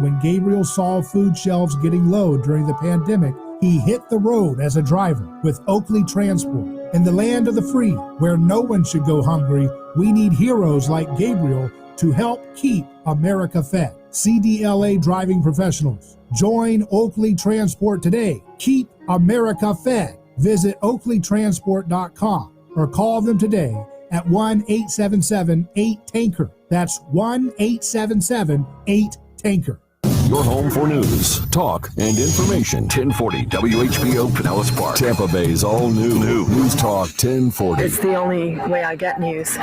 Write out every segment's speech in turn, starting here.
When Gabriel saw food shelves getting low during the pandemic, he hit the road as a driver with Oakley Transport. In the land of the free, where no one should go hungry, we need heroes like Gabriel to help keep America fed. CDLA driving professionals. Join Oakley Transport today. Keep America fed. Visit oakleytransport.com or call them today at 1-877-8-TANKER. That's 1-877-8-TANKER. Your home for news, talk, and information. 1040 WHBO Pinellas Park. Tampa Bay's all new News Talk 1040. It's the only way I get news.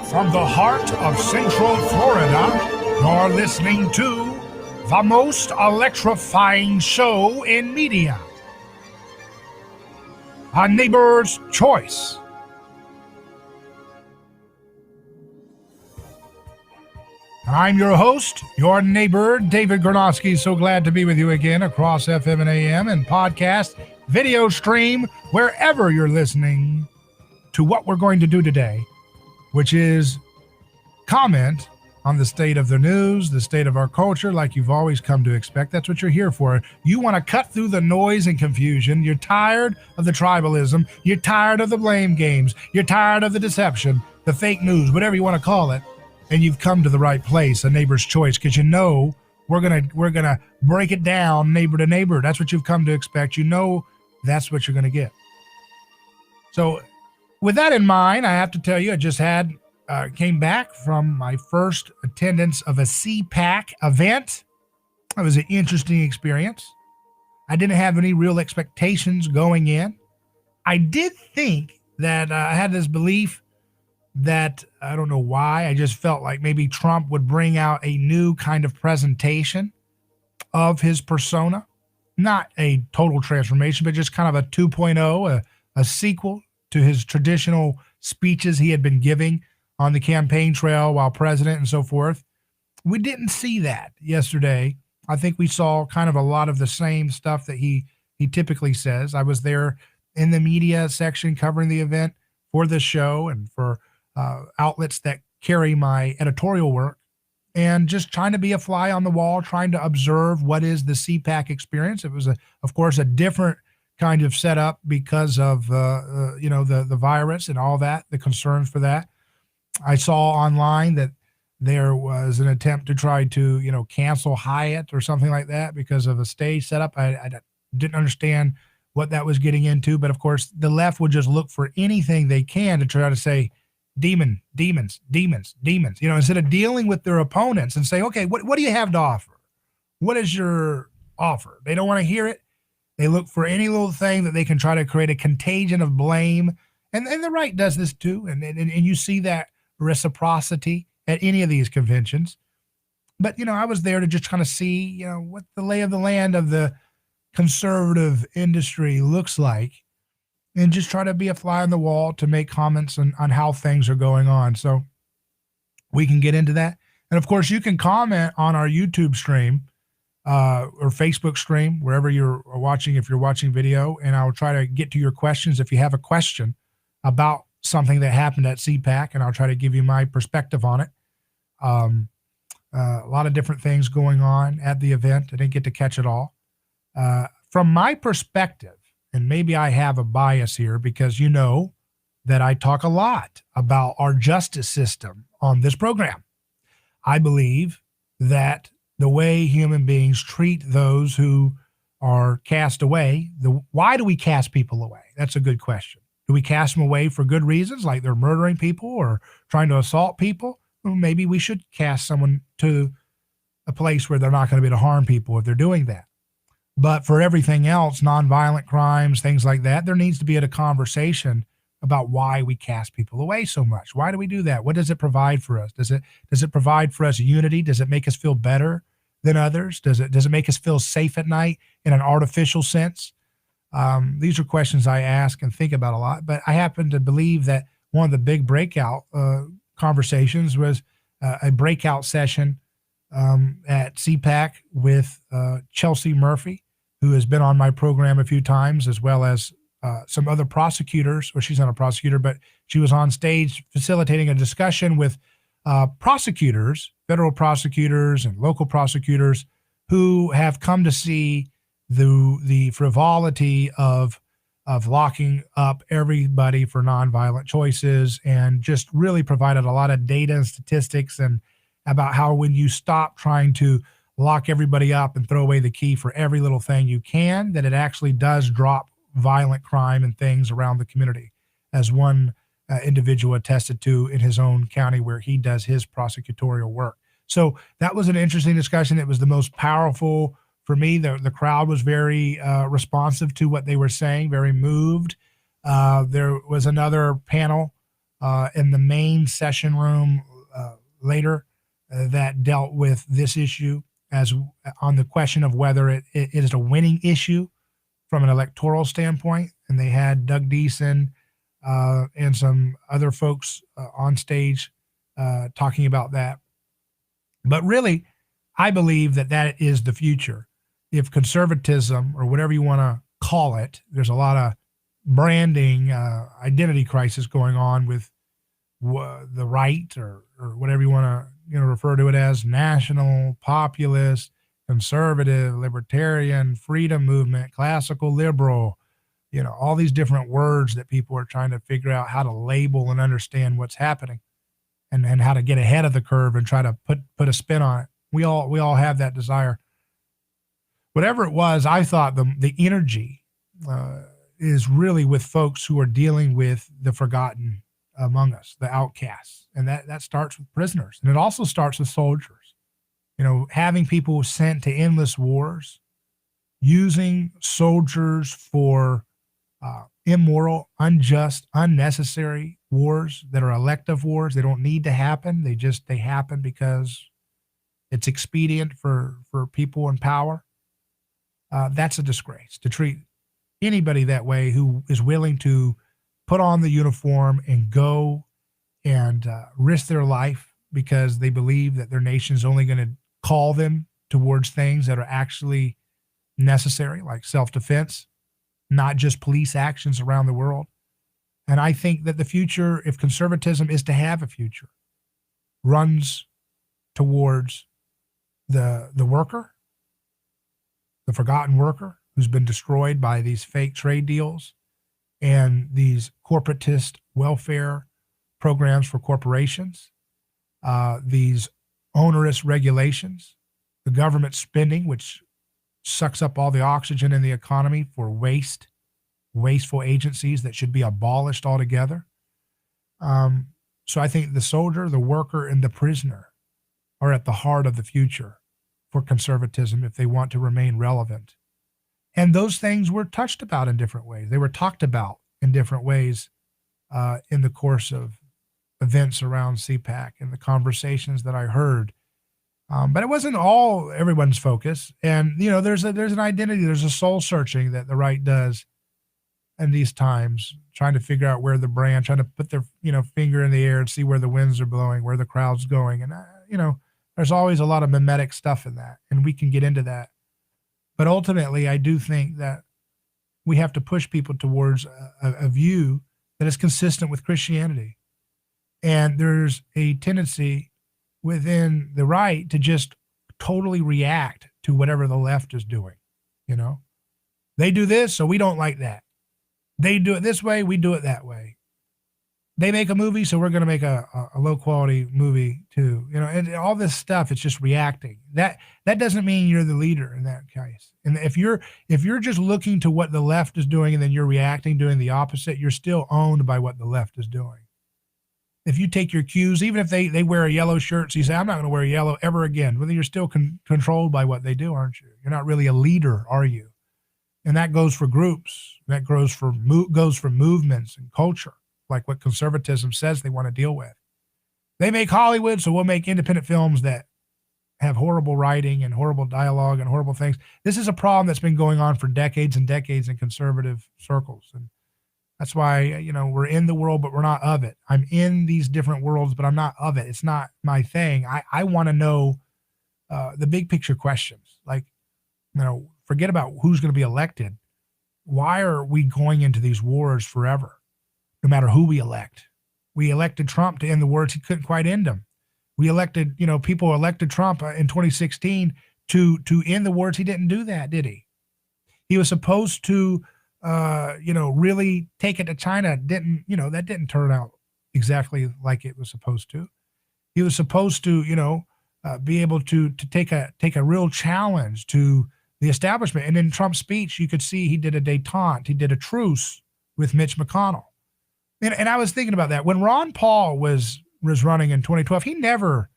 From the heart of Central Florida, you're listening to the most electrifying show in media. A Neighbor's Choice. I'm your host, your neighbor, David Gornosky. So glad to be with you again across FM and AM and podcast, video stream, wherever you're listening to what we're going to do today, which is comment on the state of the news, the state of our culture, like you've always come to expect. That's what you're here for. You want to cut through the noise and confusion. You're tired of the tribalism. You're tired of the blame games. You're tired of the deception, the fake news, whatever you want to call it. And you've come to the right place, A Neighbor's Choice, because you know we're gonna break it down neighbor to neighbor. That's what you've come to expect. You know that's what you're going to get. So with that in mind, I have to tell you, I just came back from my first attendance of a CPAC event. It was an interesting experience. I didn't have any real expectations going in. I did think that I had this belief that, I don't know why, I just felt like maybe Trump would bring out a new kind of presentation of his persona. Not a total transformation, but just kind of a 2.0, a sequel to his traditional speeches he had been giving on the campaign trail while president and so forth. We didn't see that yesterday. I think we saw kind of a lot of the same stuff that he typically says. I was there in the media section covering the event for this show and for outlets that carry my editorial work, and just trying to be a fly on the wall, trying to observe what is the CPAC experience. It was, of course, a different kind of setup because of the virus and all that, the concerns for that. I saw online that there was an attempt to try to, cancel Hyatt or something like that because of a stage setup. I didn't understand what that was getting into, but of course the left would just look for anything they can to try to say demons, instead of dealing with their opponents and say, okay, what do you have to offer? What is your offer? They don't want to hear it. They look for any little thing that they can try to create a contagion of blame. And the right does this too. And you see that reciprocity at any of these conventions. But, I was there to just kind of see, what the lay of the land of the conservative industry looks like, and just try to be a fly on the wall to make comments on how things are going on. So we can get into that. And of course, you can comment on our YouTube stream or Facebook stream, wherever you're watching, if you're watching video, and I'll try to get to your questions if you have a question about something that happened at CPAC, and I'll try to give you my perspective on it. A lot of different things going on at the event. I didn't get to catch it all. From my perspective, and maybe I have a bias here because you know that I talk a lot about our justice system on this program. I believe that the way human beings treat those who are cast away, why do we cast people away? That's a good question. Do we cast them away for good reasons, like they're murdering people or trying to assault people? Well, maybe we should cast someone to a place where they're not going to be able to harm people if they're doing that. But for everything else, nonviolent crimes, things like that, there needs to be a conversation about why we cast people away so much. Why do we do that? What does it provide for us? Does it provide for us unity? Does it make us feel better than others? Does it make us feel safe at night in an artificial sense? These are questions I ask and think about a lot, but I happen to believe that one of the big breakout conversations was a breakout session at CPAC with Chelsea Murphy, who has been on my program a few times, as well as some other prosecutors, or she's not a prosecutor, but she was on stage facilitating a discussion with prosecutors, federal prosecutors and local prosecutors, who have come to see the frivolity of locking up everybody for nonviolent choices, and just really provided a lot of data and statistics and about how when you stop trying to lock everybody up and throw away the key for every little thing you can, that it actually does drop violent crime and things around the community, as one individual attested to in his own county where he does his prosecutorial work. So that was an interesting discussion. It was the most powerful for me. The crowd was very responsive to what they were saying, very moved. There was another panel in the main session room later that dealt with this issue as on the question of whether it is a winning issue from an electoral standpoint. And they had Doug Deason and some other folks on stage talking about that. But really, I believe that is the future. If conservatism, or whatever you want to call it, there's a lot of branding, identity crisis going on with the right, or whatever you want to refer to it as, national, populist, conservative, libertarian, freedom movement, classical liberal, all these different words that people are trying to figure out how to label and understand what's happening, and how to get ahead of the curve and try to put a spin on it. We all have that desire. Whatever it was, I thought the energy is really with folks who are dealing with the forgotten among us, the outcasts. And that starts with prisoners. And it also starts with soldiers. Having people sent to endless wars, using soldiers for immoral, unjust, unnecessary wars that are elective wars. They don't need to happen. They happen because it's expedient for people in power. That's a disgrace to treat anybody that way who is willing to put on the uniform and go and risk their life because they believe that their nation is only going to call them towards things that are actually necessary, like self-defense, not just police actions around the world. And I think that the future, if conservatism is to have a future, runs towards the worker, the forgotten worker who's been destroyed by these fake trade deals and these corporatist welfare programs for corporations, these onerous regulations, the government spending, which sucks up all the oxygen in the economy for wasteful agencies that should be abolished altogether. So I think the soldier, the worker, and the prisoner are at the heart of the future for conservatism if they want to remain relevant. And those things were touched about in different ways. They were talked about in different ways in the course of events around CPAC and the conversations that I heard. But it wasn't all everyone's focus. And, there's an identity, there's a soul searching that the right does in these times, trying to figure out where the brand, trying to put their, finger in the air and see where the winds are blowing, where the crowd's going. And, there's always a lot of mimetic stuff in that, and we can get into that. But ultimately, I do think that we have to push people towards a view that is consistent with Christianity. And there's a tendency within the right to just totally react to whatever the left is doing. They do this, so we don't like that. They do it this way, we do it that way. They make a movie, so we're going to make a low quality movie too. And all this stuff, it's just reacting. That doesn't mean you're the leader in that case. And if you're just looking to what the left is doing and then you're reacting, doing the opposite, you're still owned by what the left is doing. If you take your cues, even if they wear a yellow shirt, so you say, I'm not going to wear yellow ever again, well, then you're still controlled by what they do, aren't you? You're not really a leader, are you? And that goes for groups. That goes for movements and culture, like what conservatism says they want to deal with. They make Hollywood, so we'll make independent films that have horrible writing and horrible dialogue and horrible things. This is a problem that's been going on for decades and decades in conservative circles. And that's why, we're in the world, but we're not of it. I'm in these different worlds, but I'm not of it. It's not my thing. I want to know the big picture questions. Like, forget about who's going to be elected. Why are we going into these wars forever, no matter who we elect? We elected Trump to end the wars. He couldn't quite end them. We elected, people elected Trump in 2016 to end the wars. He didn't do that, did he? He was supposed to, really take it to China. That didn't turn out exactly like it was supposed to. He was supposed to, be able to take a real challenge to the establishment. And in Trump's speech, you could see he did a détente. He did a truce with Mitch McConnell. And I was thinking about that. When Ron Paul was running in 2012, he never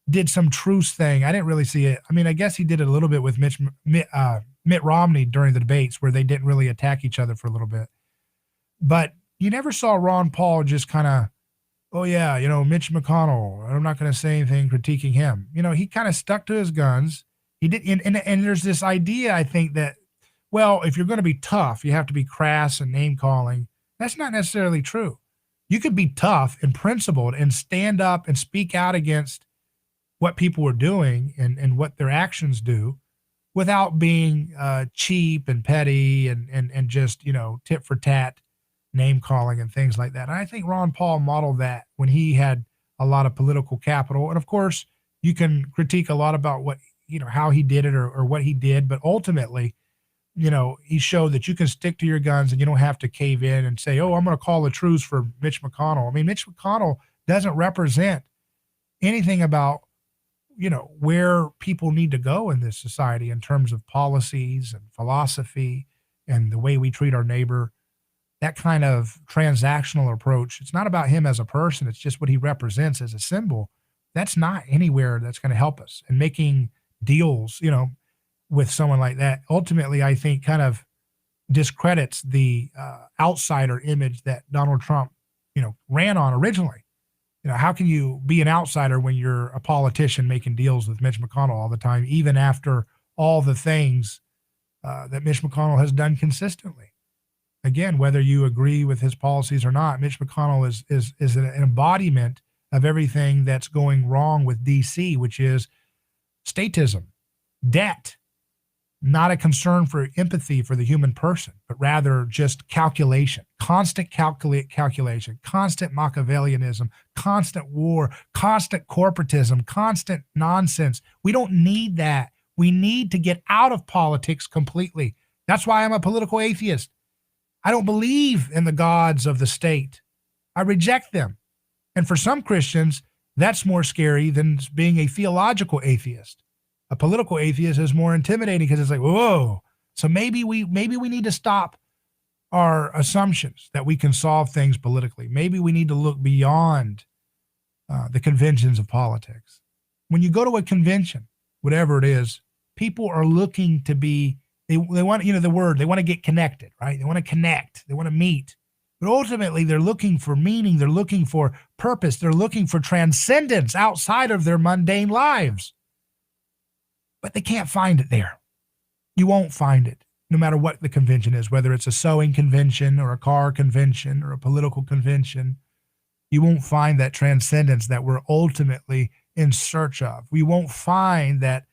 did some truce thing. I didn't really see it. I mean, I guess he did it a little bit with Mitt Romney during the debates where they didn't really attack each other for a little bit. But you never saw Ron Paul just kind of, oh yeah, Mitch McConnell, I'm not going to say anything critiquing him. He kind of stuck to his guns. He did. And there's this idea, I think, that, well, if you're going to be tough, you have to be crass and name calling. That's not necessarily true. You could be tough and principled and stand up and speak out against what people are doing and what their actions do without being cheap and petty and just, tit for tat name calling and things like that. And I think Ron Paul modeled that when he had a lot of political capital. And of course, you can critique a lot about what, how he did it or what he did, but ultimately, he showed that you can stick to your guns and you don't have to cave in and say, oh, I'm going to call a truce for Mitch McConnell. I mean, Mitch McConnell doesn't represent anything about, where people need to go in this society in terms of policies and philosophy and the way we treat our neighbor. That kind of transactional approach, it's not about him as a person. It's just what he represents as a symbol. That's not anywhere that's going to help us. And making deals, with someone like that, ultimately, I think kind of discredits the outsider image that Donald Trump, ran on originally. How can you be an outsider when you're a politician making deals with Mitch McConnell all the time, even after all the things that Mitch McConnell has done consistently? Again, whether you agree with his policies or not, Mitch McConnell is an embodiment of everything that's going wrong with D.C., which is statism, debt, not a concern for empathy for the human person, but rather just calculation, constant calculation, constant Machiavellianism, constant war, constant corporatism, constant nonsense. We don't need that. We need to get out of politics completely. That's why I'm a political atheist. I don't believe in the gods of the state. I reject them. And for some Christians, that's more scary than being a theological atheist. A political atheist is more intimidating because it's like, whoa. So maybe we need to stop our assumptions that we can solve things politically. Maybe we need to look beyond the conventions of politics. When you go to a convention, whatever it is, people are looking to be, they want, the word, they want to get connected, right? They want to connect, they want to meet. But ultimately, they're looking for meaning, they're looking for purpose, they're looking for transcendence outside of their mundane lives. But they can't find it there. You won't find it, no matter what the convention is, whether it's a sewing convention or a car convention or a political convention. You won't find that transcendence that we're ultimately in search of. We won't find that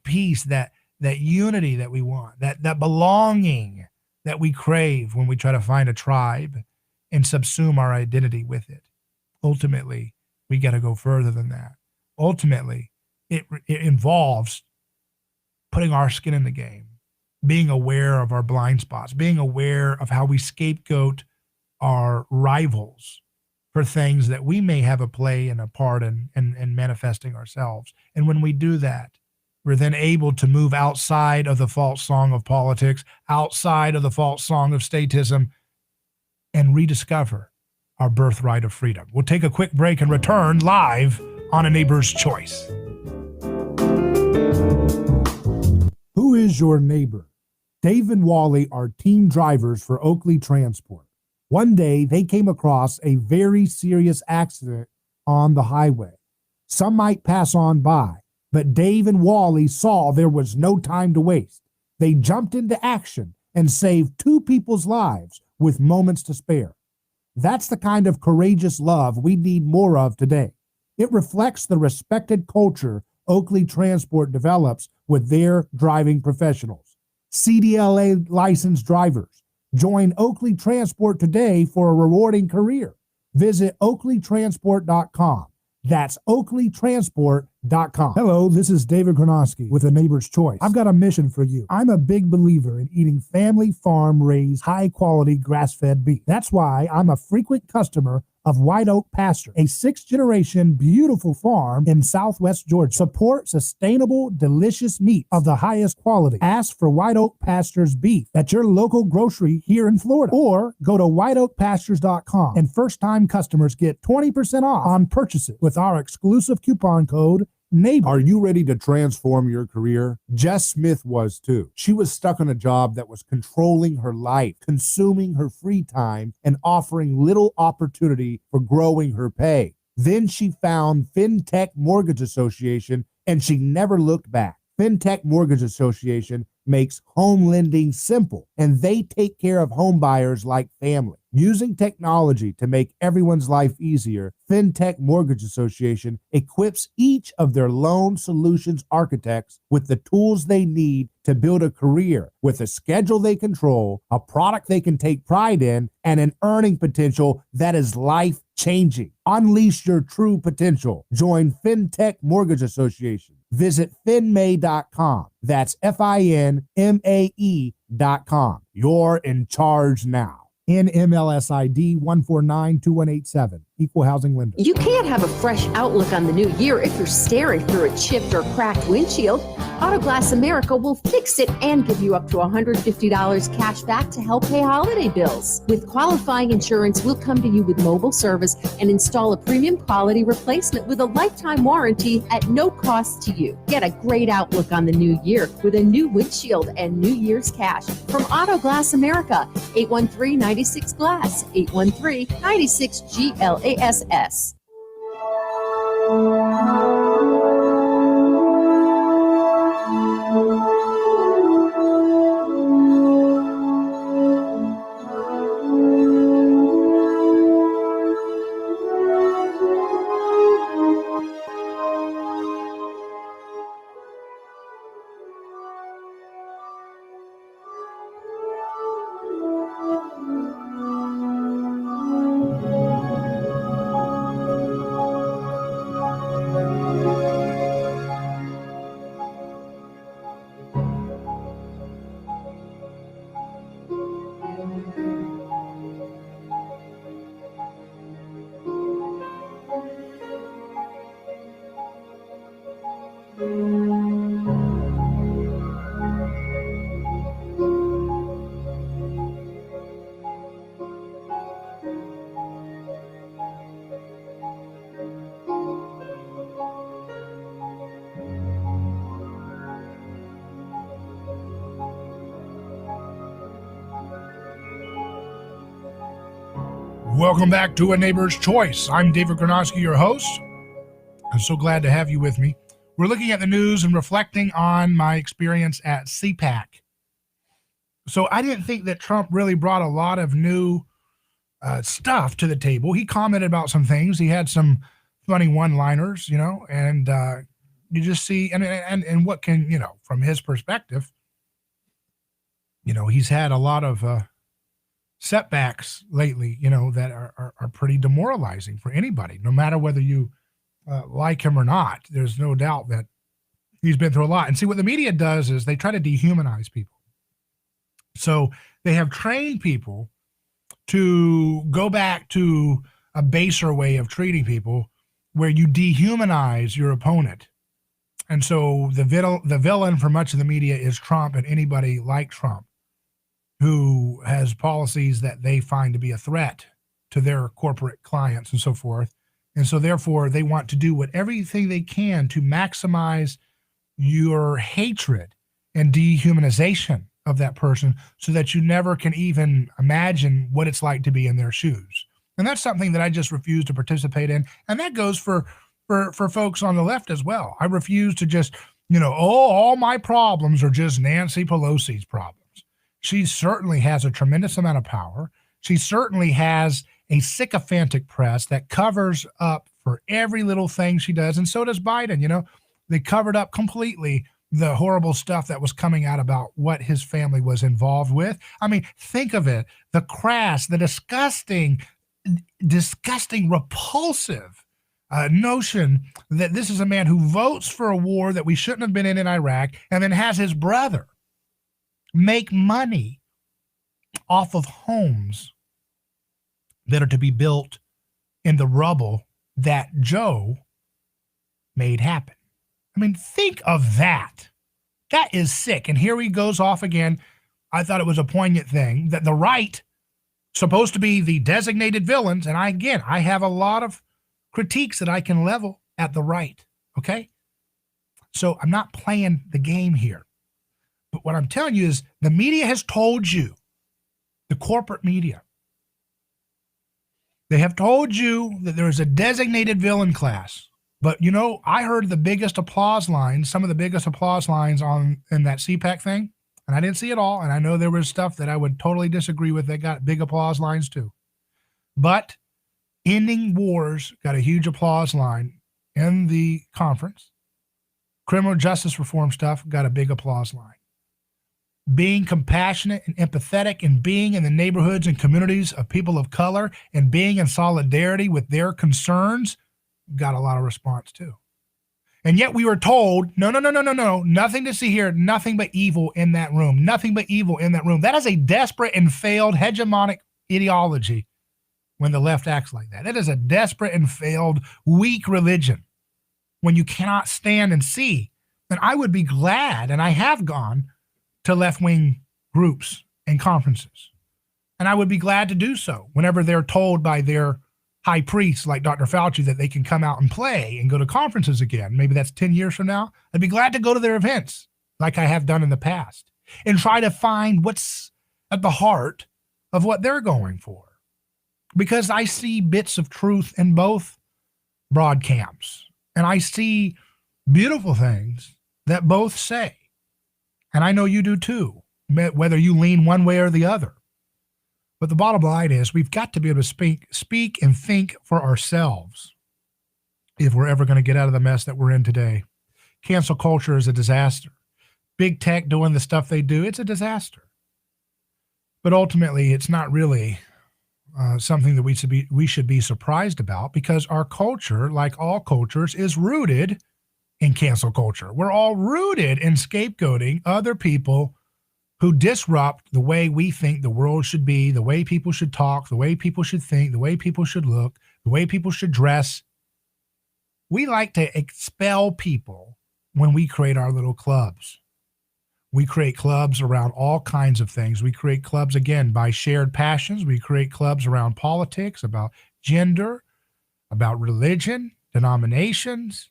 peace, that unity that we want, that belonging that we crave when we try to find a tribe and subsume our identity with it. Ultimately, we got to go further than that. Ultimately, it involves putting our skin in the game, being aware of our blind spots, being aware of how we scapegoat our rivals for things that we may have a play and a part in manifesting ourselves. And when we do that, we're then able to move outside of the false song of politics, outside of the false song of statism, and rediscover our birthright of freedom. We'll take a quick break and return live on A Neighbor's Choice. Who is your neighbor? Dave and Wally are team drivers for Oakley Transport. One day, they came across a very serious accident on the highway. Some might pass on by, but Dave and Wally saw there was no time to waste. They jumped into action and saved 2 people's lives with moments to spare. That's the kind of courageous love we need more of today. It reflects the respected culture Oakley Transport develops with their driving professionals. CDLA licensed drivers. Join Oakley Transport today for a rewarding career. Visit oakleytransport.com. That's oakleytransport.com. Hello, this is David Gronowski with A Neighbor's Choice. I've got a mission for you. I'm a big believer in eating family farm-raised, high-quality grass-fed beef. That's why I'm a frequent customer of White Oak Pasture, a sixth-generation beautiful farm in southwest Georgia. Support sustainable, delicious meat of the highest quality. Ask for White Oak Pasture's beef at your local grocery here in Florida, or go to whiteoakpastures.com, and first-time customers get 20% off on purchases with our exclusive coupon code NEIGHBOR. Are you ready to transform your career? Jess Smith was too. She was stuck on a job that was controlling her life, consuming her free time, and offering little opportunity for growing her pay. Then she found FinTech Mortgage Association, and she never looked back. FinTech Mortgage Association makes home lending simple, and they take care of home buyers like family. Using technology to make everyone's life easier, FinTech Mortgage Association equips each of their loan solutions architects with the tools they need to build a career with a schedule they control, a product they can take pride in, and an earning potential that is life-changing. Unleash your true potential. Join FinTech Mortgage Association. Visit finmay.com. That's FINMAE.com. You're in charge now. NMLS ID 1492187. Equal housing lender. You can't have a fresh outlook on the new year if you're staring through a chipped or cracked windshield. Autoglass America will fix it and give you up to $150 cash back to help pay holiday bills. With qualifying insurance, we'll come to you with mobile service and install a premium quality replacement with a lifetime warranty at no cost to you. Get a great outlook on the new year with a new windshield and New Year's cash from Autoglass America. 813-96-GLASS. 813-96-GLASS. Welcome back to A Neighbor's Choice. I'm David Gronowski, your host. I'm so glad to have you with me. We're looking at the news and reflecting on my experience at CPAC. So I didn't think that Trump really brought a lot of new stuff to the table. He commented about some things. He had some funny one-liners, and you just see, and what can, from his perspective, he's had a lot of setbacks lately, that are pretty demoralizing for anybody, no matter whether you like him or not. There's no doubt that he's been through a lot. And see, what the media does is they try to dehumanize people. So they have trained people to go back to a baser way of treating people where you dehumanize your opponent. And so the villain for much of the media is Trump and anybody like Trump who has policies that they find to be a threat to their corporate clients and so forth. And so therefore they want to do everything they can to maximize your hatred and dehumanization of that person so that you never can even imagine what it's like to be in their shoes. And that's something that I just refuse to participate in. And that goes for folks on the left as well. I refuse to just, all my problems are just Nancy Pelosi's problems. She certainly has a tremendous amount of power. She certainly has a sycophantic press that covers up for every little thing she does. And so does Biden. They covered up completely the horrible stuff that was coming out about what his family was involved with. I mean, think of it, the crass, the disgusting, repulsive notion that this is a man who votes for a war that we shouldn't have been in Iraq, and then has his brother make money off of homes that are to be built in the rubble that Joe made happen. I mean, think of that. That is sick. And here he goes off again. I thought it was a poignant thing that the right, supposed to be the designated villains, and I have a lot of critiques that I can level at the right, okay? So I'm not playing the game here. But what I'm telling you is the media has told you, the corporate media, they have told you that there is a designated villain class. But, you know, I heard the biggest applause lines, some of the biggest applause lines in that CPAC thing, and I didn't see it all, and I know there was stuff that I would totally disagree with that got big applause lines too. But ending wars got a huge applause line in the conference. Criminal justice reform stuff got a big applause line. Being compassionate and empathetic and being in the neighborhoods and communities of people of color and being in solidarity with their concerns got a lot of response too. And yet we were told, no, nothing to see here, nothing but evil in that room, nothing but evil in that room. That is a desperate and failed hegemonic ideology when the left acts like that. That is a desperate and failed, weak religion when you cannot stand and see. And I would be glad, and I have gone to left-wing groups and conferences, and I would be glad to do so whenever they're told by their high priests like Dr. Fauci that they can come out and play and go to conferences again. Maybe that's 10 years from now. I'd be glad to go to their events like I have done in the past and try to find what's at the heart of what they're going for. Because I see bits of truth in both broad camps, and I see beautiful things that both say. And I know you do too, whether you lean one way or the other. But the bottom line is we've got to be able to speak and think for ourselves if we're ever going to get out of the mess that we're in today. Cancel culture is a disaster. Big tech doing the stuff they do, it's a disaster. But ultimately, it's not really something that we should be surprised about, because our culture, like all cultures, is rooted in cancel culture. We're all rooted in scapegoating other people who disrupt the way we think the world should be, the way people should talk, the way people should think, the way people should look, the way people should dress. We like to expel people when we create our little clubs. We create clubs around all kinds of things. We create clubs, again, by shared passions. We create clubs around politics, about gender, about religion, denominations,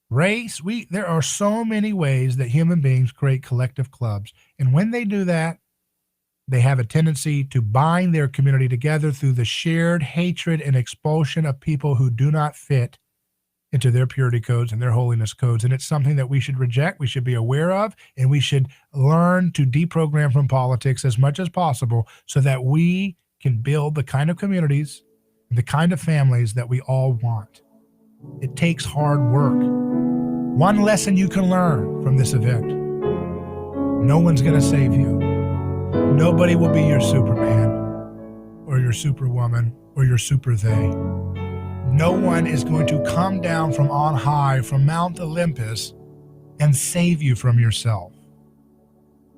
race. There are so many ways that human beings create collective clubs. And when they do that, they have a tendency to bind their community together through the shared hatred and expulsion of people who do not fit into their purity codes and their holiness codes. And it's something that we should reject, we should be aware of, and we should learn to deprogram from politics as much as possible so that we can build the kind of communities, the kind of families that we all want. It takes hard work. One lesson you can learn from this event: no one's going to save you. Nobody will be your Superman or your Superwoman or your super they. No one is going to come down from on high, from Mount Olympus, and save you from yourself.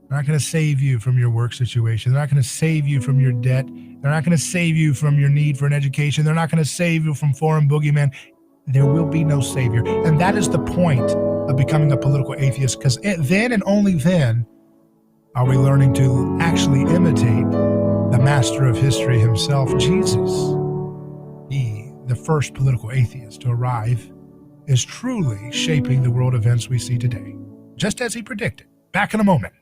They're not going to save you from your work situation. They're not going to save you from your debt. They're not going to save you from your need for an education. They're not going to save you from foreign boogeymen. There will be no savior. And that is the point of becoming a political atheist, because then and only then are we learning to actually imitate the master of history himself, Jesus. The first political atheist to arrive, is truly shaping the world events we see today, just as he predicted. Back in a moment.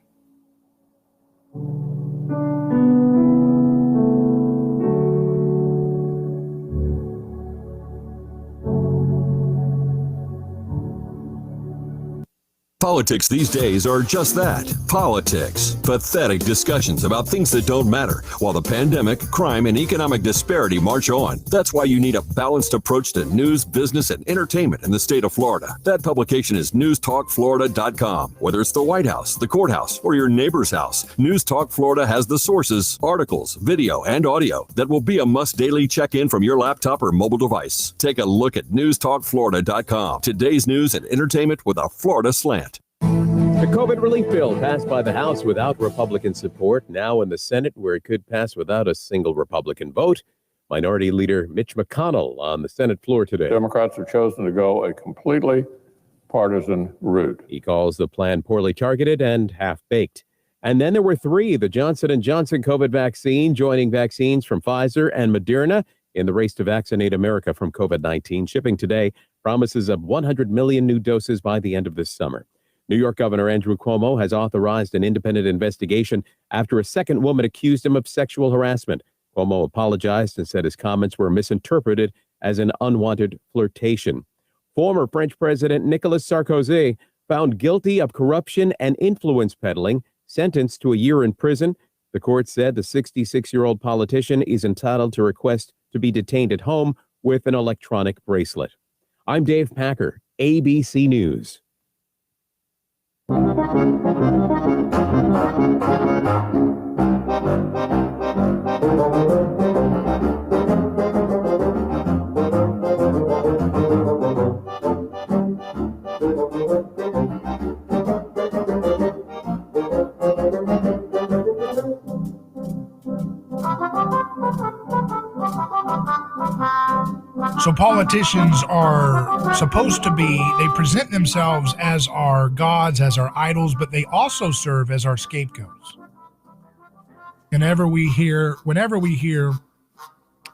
Politics these days are just that, politics. Pathetic discussions about things that don't matter, while the pandemic, crime, and economic disparity march on. That's why you need a balanced approach to news, business, and entertainment in the state of Florida. That publication is newstalkflorida.com. Whether it's the White House, the courthouse, or your neighbor's house, News Talk Florida has the sources, articles, video, and audio that will be a must daily check-in from your laptop or mobile device. Take a look at newstalkflorida.com. Today's news and entertainment with a Florida slant. The COVID relief bill passed by the House without Republican support, now in the Senate where it could pass without a single Republican vote. Minority Leader Mitch McConnell on the Senate floor today. Democrats have chosen to go a completely partisan route. He calls the plan poorly targeted and half-baked. And then there were three, the Johnson & Johnson COVID vaccine joining vaccines from Pfizer and Moderna in the race to vaccinate America from COVID-19. Shipping today promises of 100 million new doses by the end of this summer. New York Governor Andrew Cuomo has authorized an independent investigation after a second woman accused him of sexual harassment. Cuomo apologized and said his comments were misinterpreted as an unwanted flirtation. Former French President Nicolas Sarkozy found guilty of corruption and influence peddling, sentenced to a year in prison. The court said the 66-year-old politician is entitled to request to be detained at home with an electronic bracelet. I'm Dave Packer, ABC News. So politicians are supposed to be, they present themselves as our gods, as our idols, but they also serve as our scapegoats. Whenever we hear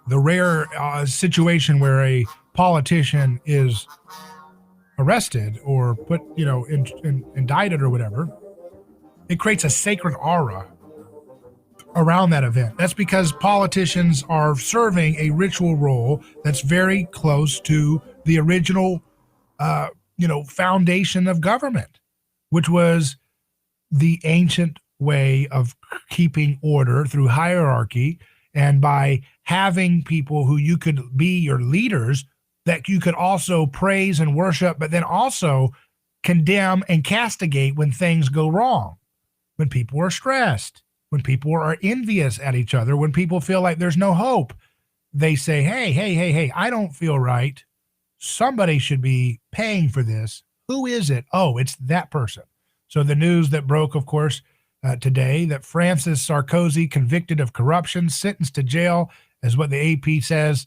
the rare situation where a politician is arrested or put, indicted or whatever, it creates a sacred aura around that event. That's because politicians are serving a ritual role that's very close to the original, foundation of government, which was the ancient way of keeping order through hierarchy, and by having people who you could be your leaders that you could also praise and worship, but then also condemn and castigate when things go wrong, when people are stressed, when people are envious at each other, when people feel like there's no hope. They say, hey, I don't feel right. Somebody should be paying for this. Who is it? Oh, it's that person. So the news that broke, of course, today, that Francis Sarkozy, convicted of corruption, sentenced to jail, is what the AP says.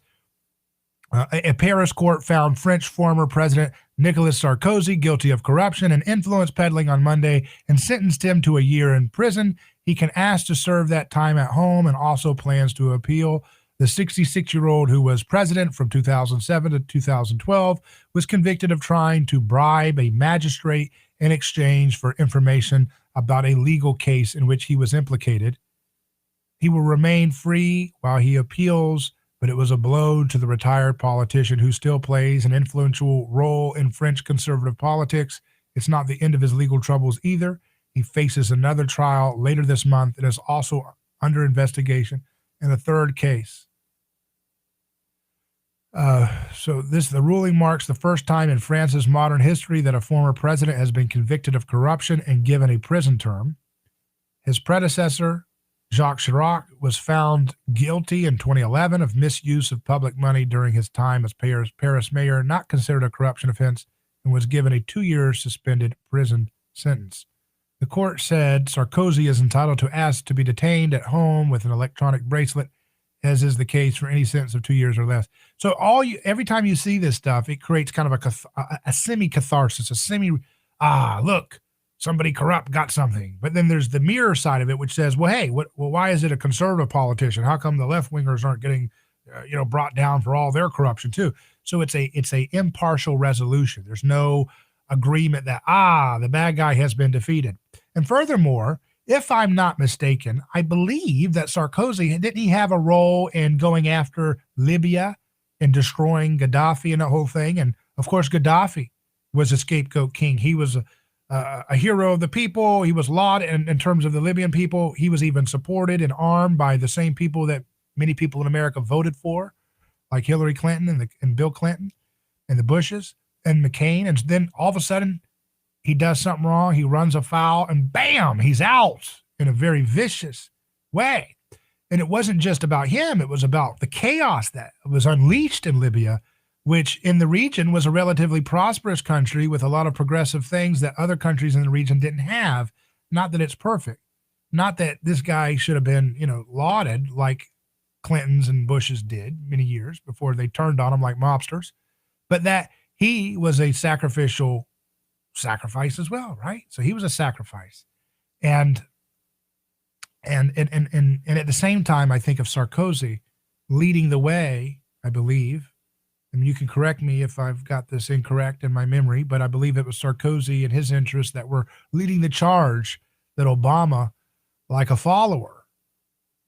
A Paris court found French former President Nicolas Sarkozy guilty of corruption and influence peddling on Monday and sentenced him to a year in prison. He can ask to serve that time at home and also plans to appeal. The 66-year-old, who was president from 2007 to 2012, was convicted of trying to bribe a magistrate in exchange for information about a legal case in which he was implicated. He will remain free while he appeals, but it was a blow to the retired politician who still plays an influential role in French conservative politics. It's not the end of his legal troubles either. He faces another trial later this month and is also under investigation in a third case. The ruling marks the first time in France's modern history that a former president has been convicted of corruption and given a prison term. His predecessor, Jacques Chirac, was found guilty in 2011 of misuse of public money during his time as Paris mayor, not considered a corruption offense, and was given a 2-year suspended prison sentence. The court said Sarkozy is entitled to ask to be detained at home with an electronic bracelet, as is the case for any sentence of 2 years or less. So every time you see this stuff, it creates kind of a semi-catharsis, look, somebody corrupt got something. But then there's the mirror side of it, which says, well, hey, why is it a conservative politician? How come the left-wingers aren't getting, brought down for all their corruption too? So it's a impartial resolution. There's no agreement that, the bad guy has been defeated. And furthermore, if I'm not mistaken, I believe that Sarkozy, didn't he have a role in going after Libya and destroying Gaddafi and the whole thing? And of course, Gaddafi was a scapegoat king. He was a hero of the people. He was lauded in terms of the Libyan people. He was even supported and armed by the same people that many people in America voted for, like Hillary Clinton and Bill Clinton and the Bushes and McCain. And then all of a sudden, he does something wrong. He runs afoul, and bam, he's out in a very vicious way. And it wasn't just about him. It was about the chaos that was unleashed in Libya, which in the region was a relatively prosperous country with a lot of progressive things that other countries in the region didn't have. Not that it's perfect. Not that this guy should have been, lauded like Clintons and Bushes did many years before they turned on him like mobsters, but that he was a sacrifice as well, right? So he was a sacrifice. And at the same time, I think of Sarkozy leading the way, I believe. And you can correct me if I've got this incorrect in my memory, but I believe it was Sarkozy and his interests that were leading the charge, that Obama, like a follower,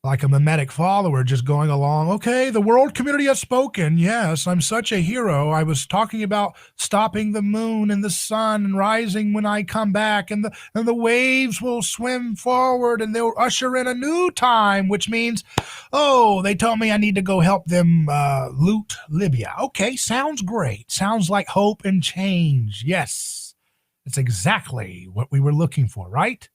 like a mimetic follower, just going along, okay, the world community has spoken. Yes, I'm such a hero. I was talking about stopping the moon and the sun rising when I come back, and the waves will swim forward and they'll usher in a new time, which means, oh, they told me I need to go help them loot Libya. Okay, sounds great. Sounds like hope and change. Yes, it's exactly what we were looking for, right?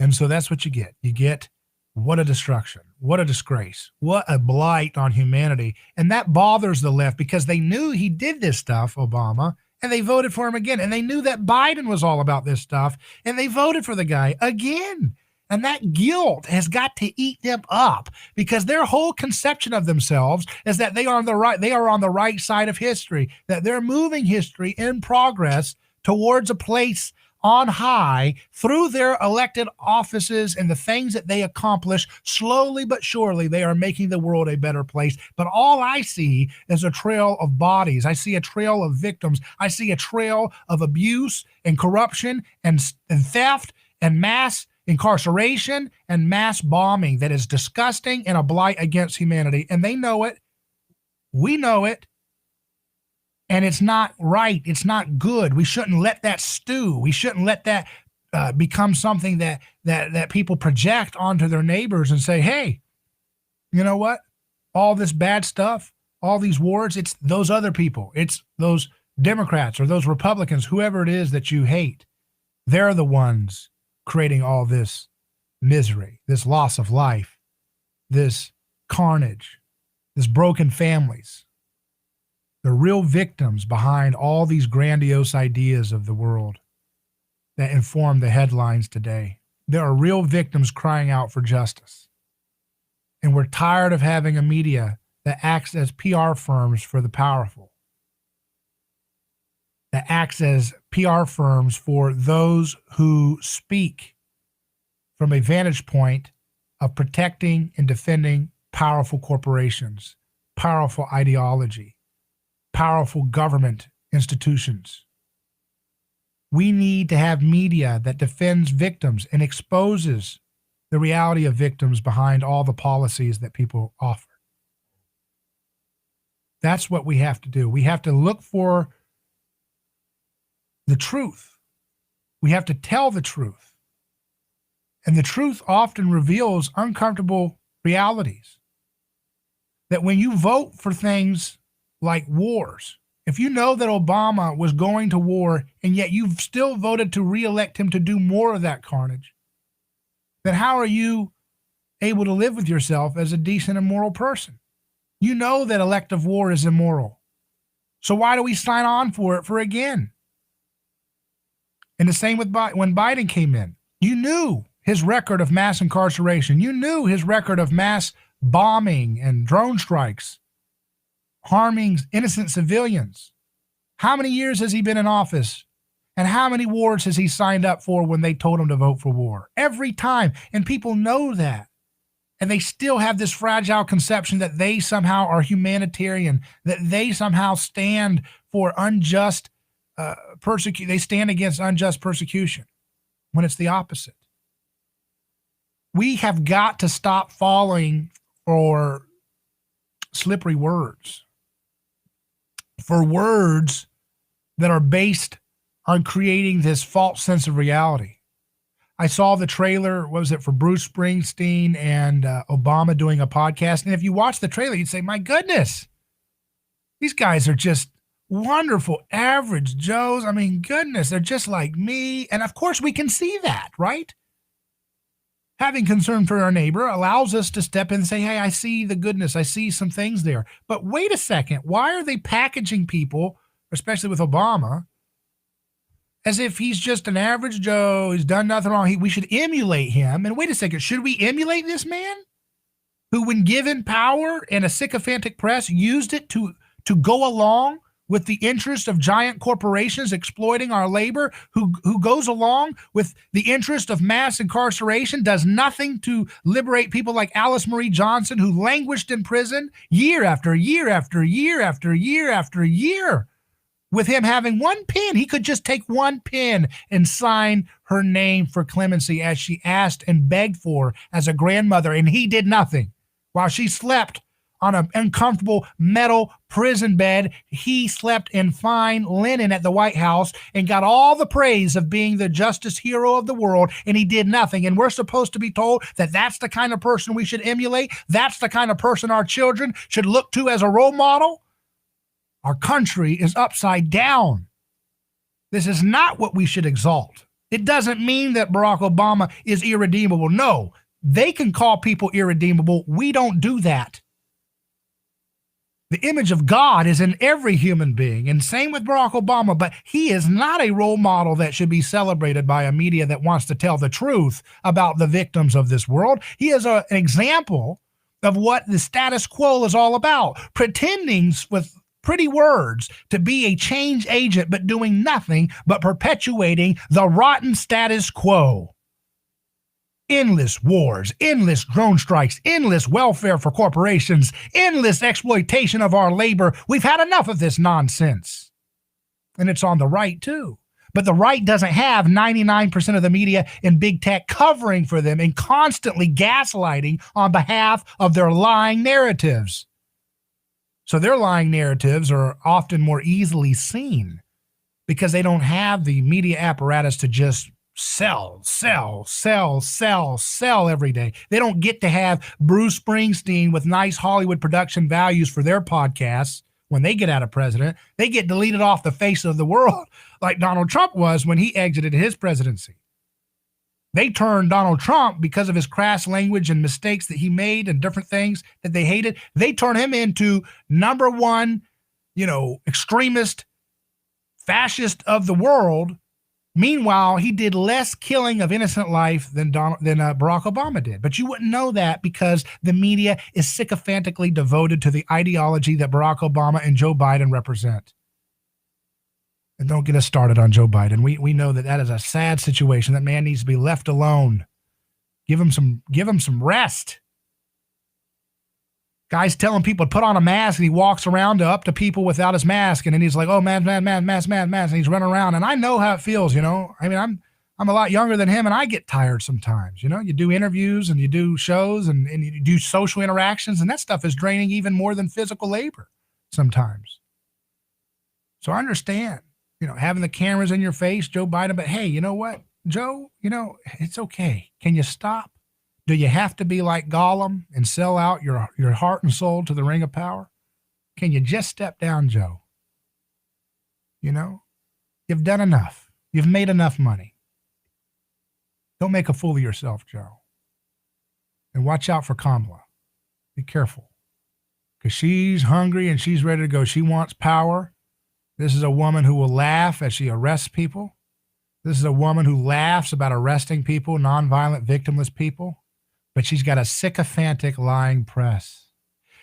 And so that's what you get. You get, what a destruction, what a disgrace, what a blight on humanity. And that bothers the left because they knew he did this stuff, Obama, and they voted for him again. And they knew that Biden was all about this stuff, and they voted for the guy again. And that guilt has got to eat them up because their whole conception of themselves is that they are on the right side of history, that they're moving history in progress towards a place on high through their elected offices and the things that they accomplish. Slowly but surely, they are making the world a better place. But all I see is a trail of bodies. I see a trail of victims. I see a trail of abuse and corruption and theft and mass incarceration and mass bombing that is disgusting and a blight against humanity. And they know it. We know it. And it's not right. It's not good. We shouldn't let that stew. We shouldn't let that become something that people project onto their neighbors and say, hey, you know what? All this bad stuff, all these wars, it's those other people. It's those Democrats or those Republicans, whoever it is that you hate. They're the ones creating all this misery, this loss of life, this carnage, this broken families. The real victims behind all these grandiose ideas of the world that inform the headlines today. There are real victims crying out for justice. And we're tired of having a media that acts as PR firms for the powerful, that acts as PR firms for those who speak from a vantage point of protecting and defending powerful corporations, powerful ideology, powerful government institutions. We need to have media that defends victims and exposes the reality of victims behind all the policies that people offer. That's what we have to do. We have to look for the truth. We have to tell the truth. And the truth often reveals uncomfortable realities. That when you vote for things like wars, if you know that Obama was going to war and yet you've still voted to re-elect him to do more of that carnage, then how are you able to live with yourself as a decent and moral person? You know that elective war is immoral. So why do we sign on for it again? And the same with when Biden came in. You knew his record of mass incarceration. You knew his record of mass bombing and drone strikes, harming innocent civilians. How many years has he been in office? And how many wars has he signed up for when they told him to vote for war? Every time. And people know that. And they still have this fragile conception that they somehow are humanitarian, that they somehow stand for unjust persecution. They stand against unjust persecution when it's the opposite. We have got to stop falling for slippery words, for words that are based on creating this false sense of reality. I saw the trailer, what was it, for Bruce Springsteen and Obama doing a podcast. And if you watch the trailer, you'd say, my goodness, these guys are just wonderful, average Joes. I mean, goodness, they're just like me. And of course, we can see that, right? Having concern for our neighbor allows us to step in and say, hey, I see the goodness. I see some things there. But wait a second. Why are they packaging people, especially with Obama, as if he's just an average Joe, he's done nothing wrong? We should emulate him. And wait a second, should we emulate this man who, when given power and a sycophantic press, used it to go along with the interest of giant corporations exploiting our labor, who goes along with the interest of mass incarceration, does nothing to liberate people like Alice Marie Johnson, who languished in prison year after year after year after year after year? With him having one pen, he could just take one pen and sign her name for clemency as she asked and begged for as a grandmother, and he did nothing. While she slept on an uncomfortable metal prison bed, he slept in fine linen at the White House and got all the praise of being the justice hero of the world, and he did nothing. And we're supposed to be told that that's the kind of person we should emulate? That's the kind of person our children should look to as a role model? Our country is upside down. This is not what we should exalt. It doesn't mean that Barack Obama is irredeemable. No, they can call people irredeemable. We don't do that. The image of God is in every human being, and same with Barack Obama, but he is not a role model that should be celebrated by a media that wants to tell the truth about the victims of this world. He is an example of what the status quo is all about, pretending with pretty words to be a change agent, but doing nothing but perpetuating the rotten status quo. Endless wars, endless drone strikes, endless welfare for corporations, endless exploitation of our labor. We've had enough of this nonsense. And it's on the right too. But the right doesn't have 99% of the media and big tech covering for them and constantly gaslighting on behalf of their lying narratives. So their lying narratives are often more easily seen because they don't have the media apparatus to just sell every day. They don't get to have Bruce Springsteen with nice Hollywood production values for their podcasts when they get out of president. They get deleted off the face of the world like Donald Trump was when he exited his presidency. They turned Donald Trump, because of his crass language and mistakes that he made and different things that they hated, they turned him into number one, extremist, fascist of the world. Meanwhile, he did less killing of innocent life than Barack Obama did. But you wouldn't know that because the media is sycophantically devoted to the ideology that Barack Obama and Joe Biden represent. And don't get us started on Joe Biden. We know that is a sad situation. That man needs to be left alone. Give him some rest. Guy's telling people to put on a mask, and he walks around up to people without his mask, and then he's like, "Oh, mask," and he's running around. And I know how it feels, I mean, I'm a lot younger than him, and I get tired sometimes. You do interviews and you do shows and you do social interactions, and that stuff is draining even more than physical labor sometimes. So I understand, having the cameras in your face, Joe Biden, but hey, you know what, Joe, it's okay. Can you stop? Do you have to be like Gollum and sell out your heart and soul to the ring of power? Can you just step down, Joe? You've done enough. You've made enough money. Don't make a fool of yourself, Joe. And watch out for Kamala. Be careful. Because she's hungry and she's ready to go. She wants power. This is a woman who will laugh as she arrests people. This is a woman who laughs about arresting people, nonviolent, victimless people. But she's got a sycophantic lying press.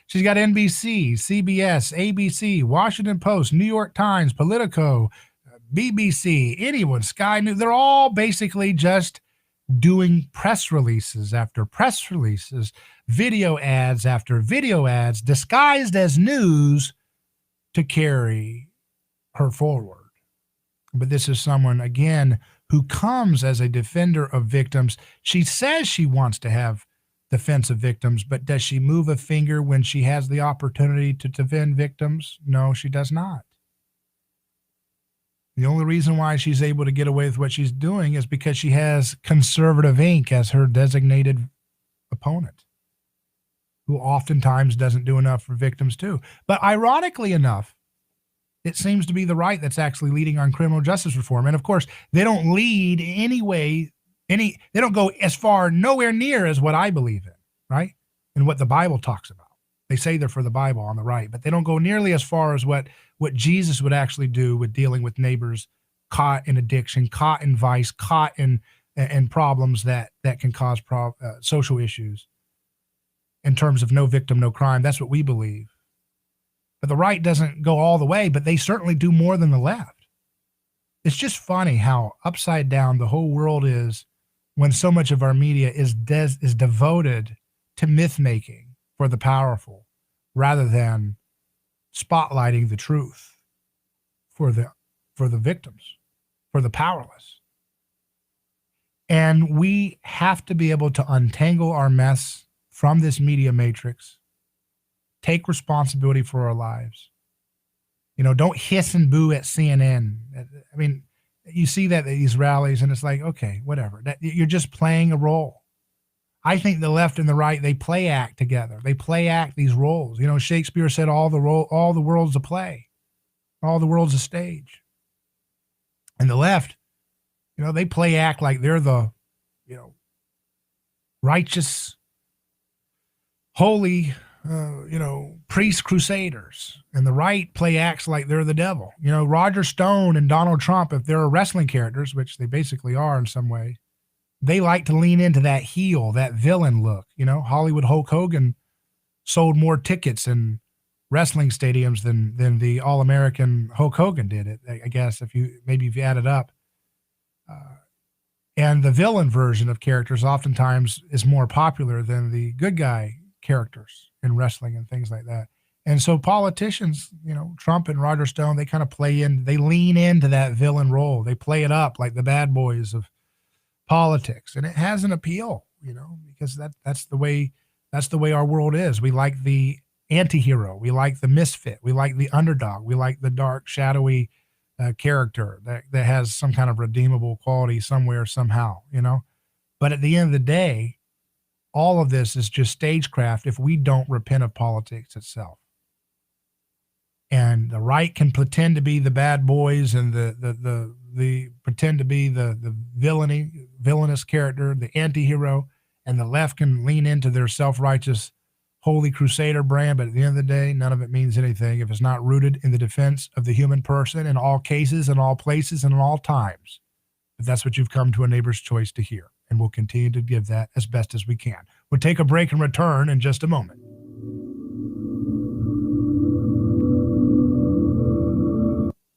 She's got NBC, CBS, ABC, Washington Post, New York Times, Politico, BBC, anyone, Sky News. They're all basically just doing press releases after press releases, video ads after video ads, disguised as news to carry her forward. But this is someone, again, who comes as a defender of victims. She says she wants to have defense of victims, but does she move a finger when she has the opportunity to defend victims? No, she does not. The only reason why she's able to get away with what she's doing is because she has conservative Inc. as her designated opponent, who oftentimes doesn't do enough for victims too. But ironically enough, it seems to be the right that's actually leading on criminal justice reform. And of course, they don't lead they don't go as far, nowhere near as what I believe in, right? And what the Bible talks about. They say they're for the Bible on the right, but they don't go nearly as far as what Jesus would actually do with dealing with neighbors caught in addiction, caught in vice, caught in problems that can cause social issues in terms of no victim, no crime. That's what we believe. But the right doesn't go all the way, but they certainly do more than the left. It's just funny how upside down the whole world is when so much of our media is devoted to myth making for the powerful rather than spotlighting the truth for the victims, for the powerless. And we have to be able to untangle our mess from this media matrix, take responsibility for our lives. Don't hiss and boo at CNN. I mean, you see that at these rallies and it's like, okay, whatever. You're just playing a role. I think the left and the right, they play act together. They play act these roles. Shakespeare said all the world's a play. All the world's a stage. And the left, they play act like they're the, righteous, holy, priest crusaders. And the right play acts like they're the devil. Roger Stone and Donald Trump, if they're wrestling characters, which they basically are in some way, they like to lean into that heel, that villain look. Hollywood Hulk Hogan sold more tickets in wrestling stadiums than the All-American Hulk Hogan did, I guess, if you add it up. And the villain version of characters oftentimes is more popular than the good guy characters in wrestling and things like that. And so politicians, Trump and Roger Stone, they kind of they lean into that villain role. They play it up like the bad boys of politics. And it has an appeal, because that's the way our world is. We like the anti-hero. We like the misfit. We like the underdog. We like the dark, shadowy character that has some kind of redeemable quality somewhere, somehow, But at the end of the day, all of this is just stagecraft if we don't repent of politics itself. And the right can pretend to be the bad boys and the pretend to be the villainous character, the anti-hero, and the left can lean into their self-righteous holy crusader brand, but at the end of the day, none of it means anything if it's not rooted in the defense of the human person in all cases, in all places, and in all times. But that's what you've come to a Neighbor's Choice to hear, and we'll continue to give that as best as we can. We'll take a break and return in just a moment.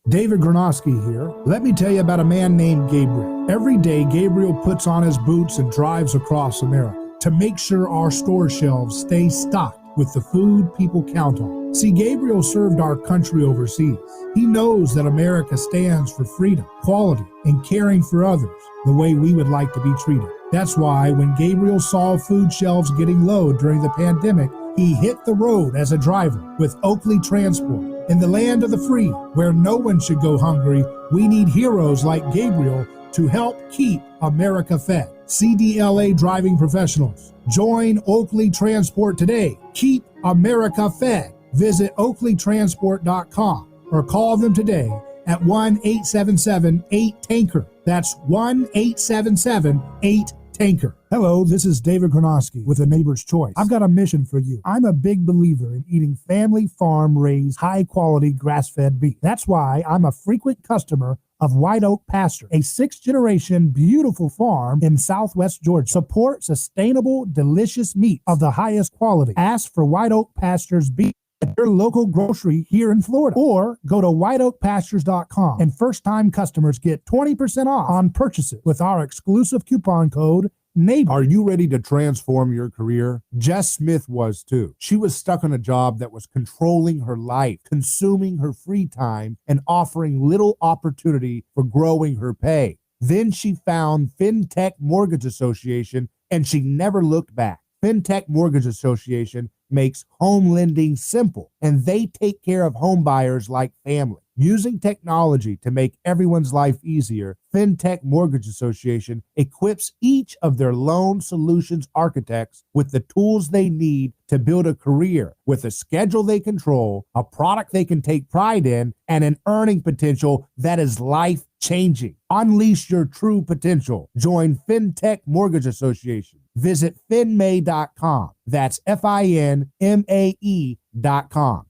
David Gronowski here. Let me tell you about a man named Gabriel. Every day, Gabriel puts on his boots and drives across America to make sure our store shelves stay stocked with the food people count on. See, Gabriel served our country overseas. He knows that America stands for freedom, quality, and caring for others the way we would like to be treated. That's why when Gabriel saw food shelves getting low during the pandemic, he hit the road as a driver with Oakley Transport. In the land of the free, where no one should go hungry, we need heroes like Gabriel to help keep America fed. CDLA driving professionals. Join Oakley Transport today. Keep America fed. Visit oakleytransport.com or call them today at 1-877-8-TANKER. That's 1-877-8-TANKER. Hello, this is David Gronowski with A Neighbor's Choice. I've got a mission for you. I'm a big believer in eating family farm-raised, high-quality grass-fed beef. That's why I'm a frequent customer of White Oak Pasture, a 6th-generation beautiful farm in southwest Georgia. Support sustainable, delicious meat of the highest quality. Ask for White Oak Pasture's beef at your local grocery here in Florida, or go to whiteoakpastures.com, and first-time customers get 20% off on purchases with our exclusive coupon code NEIGHBOR. Are you ready to transform your career? Jess Smith was too. She was stuck on a job that was controlling her life, consuming her free time, and offering little opportunity for growing her pay. Then she found FinTech Mortgage Association, and she never looked back. FinTech Mortgage Association makes home lending simple, and they take care of home buyers like family. Using technology to make everyone's life easier, FinTech Mortgage Association equips each of their loan solutions architects with the tools they need to build a career with a schedule they control, a product they can take pride in, and an earning potential that is life-changing. Unleash your true potential. Join FinTech Mortgage Association. Visit finmay.com. That's FINMAE.com.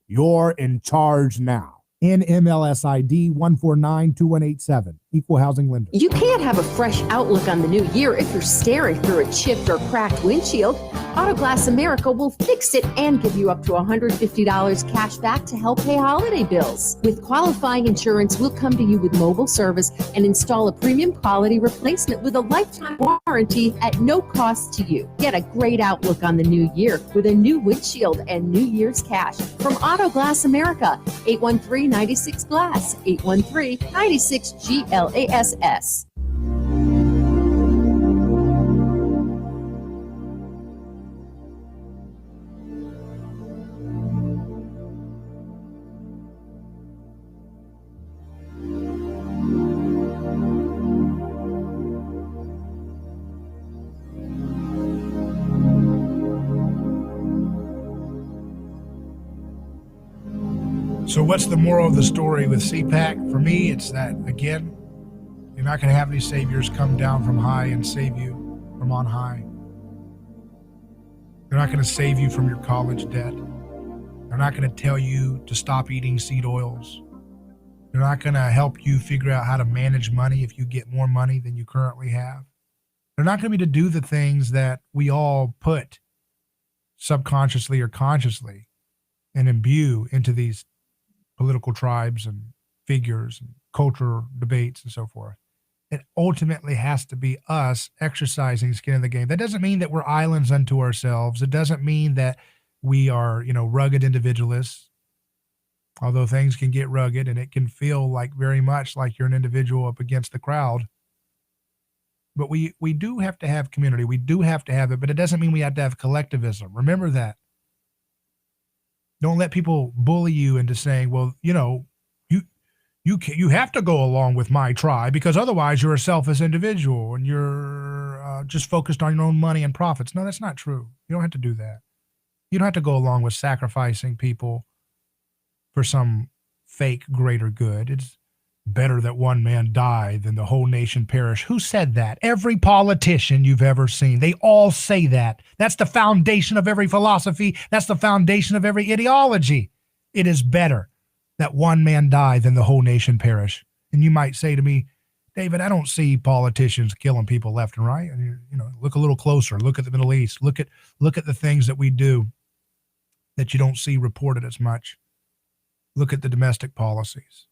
You're in charge now. NMLS ID 1492187. Equal housing lender. You can't have a fresh outlook on the new year if you're staring through a chipped or cracked windshield. Autoglass America will fix it and give you up to $150 cash back to help pay holiday bills. With qualifying insurance, we'll come to you with mobile service and install a premium quality replacement with a lifetime warranty at no cost to you. Get a great outlook on the new year with a new windshield and New Year's cash from Autoglass America. 813-96-GLASS. 813-96-GLASS. So what's the moral of the story with CPAC? For me, it's that, again, you're not going to have any saviors come down from high and save you from on high. They're not going to save you from your college debt. They're not going to tell you to stop eating seed oils. They're not going to help you figure out how to manage money if you get more money than you currently have. They're not going to be to do the things that we all put subconsciously or consciously and imbue into these political tribes and figures and culture debates and so forth. It ultimately has to be us exercising skin in the game. That doesn't mean that we're islands unto ourselves. It doesn't mean that we are, rugged individualists, although things can get rugged and it can feel like very much like you're an individual up against the crowd. But we do have to have community. We do have to have it, but it doesn't mean we have to have collectivism. Remember that. Don't let people bully you into saying, well, you have to go along with my tribe because otherwise you're a selfish individual and you're just focused on your own money and profits. No, that's not true. You don't have to do that. You don't have to go along with sacrificing people for some fake greater good. It's better that one man die than the whole nation perish. Who said that? Every politician you've ever seen. They all say that. That's the foundation of every philosophy. That's the foundation of every ideology. It is better that one man die than the whole nation perish. And you might say to me, David, I don't see politicians killing people left and right. And look a little closer. Look at the Middle East. Look at the things that we do that you don't see reported as much. Look at the domestic policies.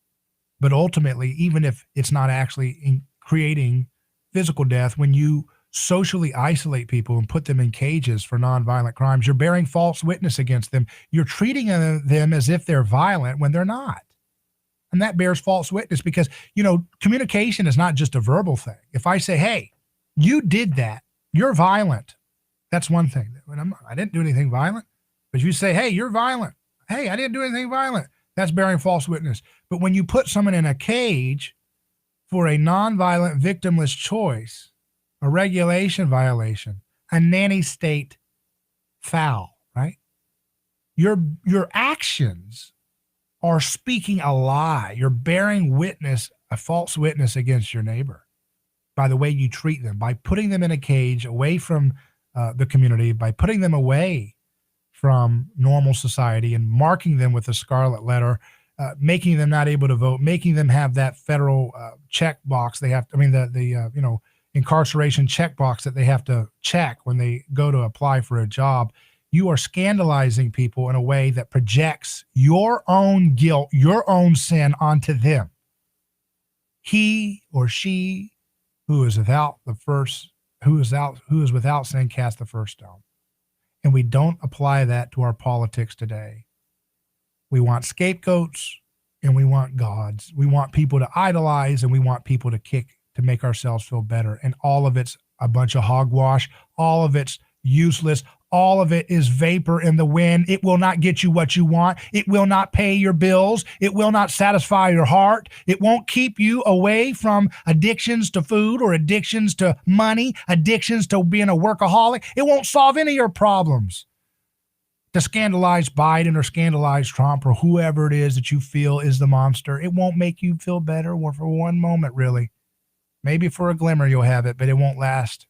But ultimately, even if it's not actually creating physical death, when you socially isolate people and put them in cages for nonviolent crimes, you're bearing false witness against them. You're treating them as if they're violent when they're not. And that bears false witness because, communication is not just a verbal thing. If I say, hey, you did that, you're violent, that's one thing. I didn't do anything violent. But you say, hey, you're violent. Hey, I didn't do anything violent. That's bearing false witness. But when you put someone in a cage for a nonviolent victimless choice, a regulation violation, a nanny state foul, right? Your actions are speaking a lie. You're bearing witness, a false witness against your neighbor by the way you treat them, by putting them in a cage away from the community, by putting them away from normal society and marking them with a scarlet letter, making them not able to vote, making them have that federal check box they have. The incarceration check box that they have to check when they go to apply for a job. You are scandalizing people in a way that projects your own guilt, your own sin onto them. He or she who is without sin cast the first stone. And we don't apply that to our politics today. We want scapegoats and we want gods. We want people to idolize and we want people to kick to make ourselves feel better. And all of it's a bunch of hogwash. All of it's useless. All of it is vapor in the wind. It will not get you what you want. It will not pay your bills. It will not satisfy your heart. It won't keep you away from addictions to food or addictions to money, addictions to being a workaholic. It won't solve any of your problems. To scandalize Biden or scandalize Trump or whoever it is that you feel is the monster, it won't make you feel better or for one moment, really. Maybe for a glimmer you'll have it, but it won't last.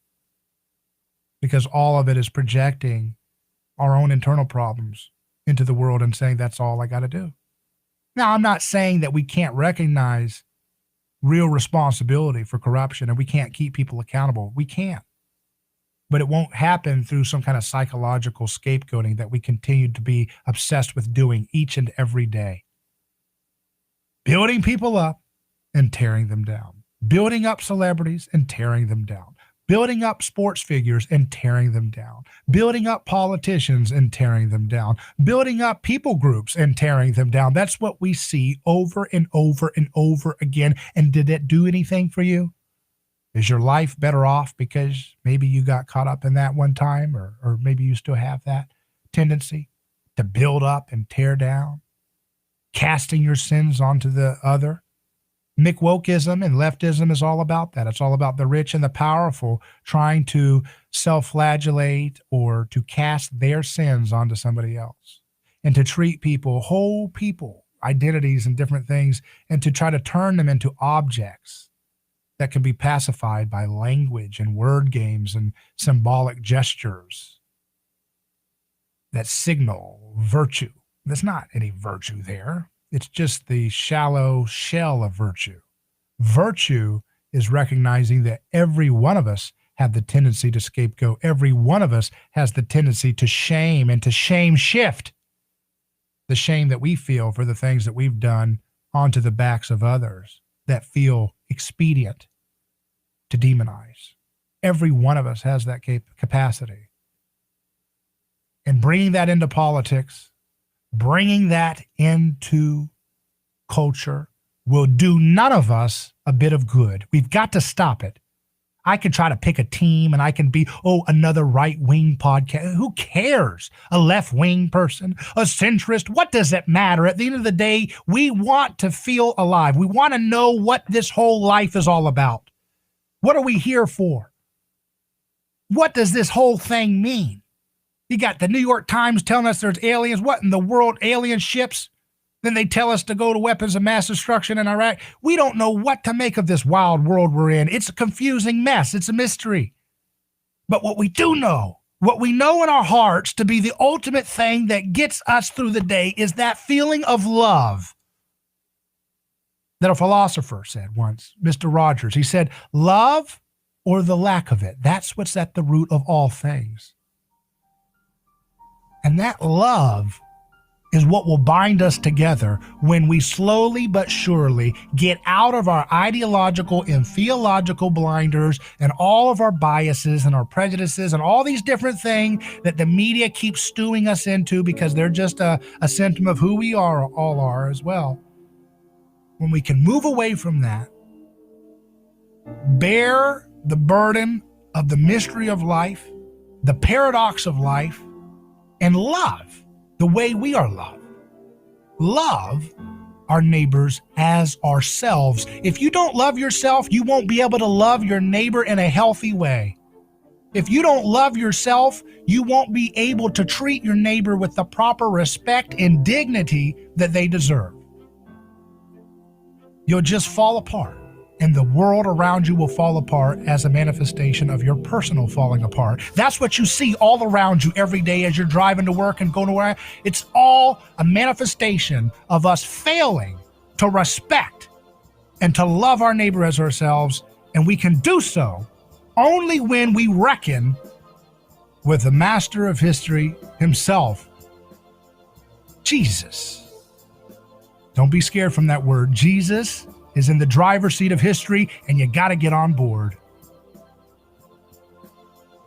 Because all of it is projecting our own internal problems into the world and saying, that's all I got to do. Now, I'm not saying that we can't recognize real responsibility for corruption and we can't keep people accountable. We can't. But it won't happen through some kind of psychological scapegoating that we continue to be obsessed with doing each and every day. Building people up and tearing them down. Building up celebrities and tearing them down. Building up sports figures and tearing them down, building up politicians and tearing them down, building up people groups and tearing them down. That's what we see over and over and over again. And did it do anything for you? Is your life better off because maybe you got caught up in that one time, or maybe you still have that tendency to build up and tear down, casting your sins onto the other? McWokeism and leftism is all about that. It's all about the rich and the powerful trying to self-flagellate or to cast their sins onto somebody else and to treat people, whole people, identities and different things, and to try to turn them into objects that can be pacified by language and word games and symbolic gestures that signal virtue. There's not any virtue there. It's just the shallow shell of virtue. Virtue is recognizing that every one of us have the tendency to scapegoat. Every one of us has the tendency to shame and to shame shift the shame that we feel for the things that we've done onto the backs of others that feel expedient to demonize. Every one of us has that capacity. And bringing that into politics, bringing that into culture will do none of us a bit of good. We've got to stop it. I can try to pick a team and I can be, another right-wing podcast. Who cares? A left-wing person, a centrist. What does it matter? At the end of the day, we want to feel alive. We want to know what this whole life is all about. What are we here for? What does this whole thing mean? You got the New York Times telling us there's aliens. What in the world? Alien ships? Then they tell us to go to weapons of mass destruction in Iraq. We don't know what to make of this wild world we're in. It's a confusing mess. It's a mystery. But what we do know, what we know in our hearts to be the ultimate thing that gets us through the day is that feeling of love that a philosopher said once, Mr. Rogers. He said, love or the lack of it. That's what's at the root of all things. And that love is what will bind us together when we slowly but surely get out of our ideological and theological blinders and all of our biases and our prejudices and all these different things that the media keeps stewing us into because they're just a symptom of who we all are as well. When we can move away from that, bear the burden of the mystery of life, the paradox of life, and love the way we are loved. Love our neighbors as ourselves. If you don't love yourself, you won't be able to love your neighbor in a healthy way. If you don't love yourself, you won't be able to treat your neighbor with the proper respect and dignity that they deserve. You'll just fall apart. And the world around you will fall apart as a manifestation of your personal falling apart. That's what you see all around you every day as you're driving to work and going to work. It's all a manifestation of us failing to respect and to love our neighbor as ourselves. And we can do so only when we reckon with the master of history himself, Jesus. Don't be scared from that word. Jesus is in the driver's seat of history, and you got to get on board.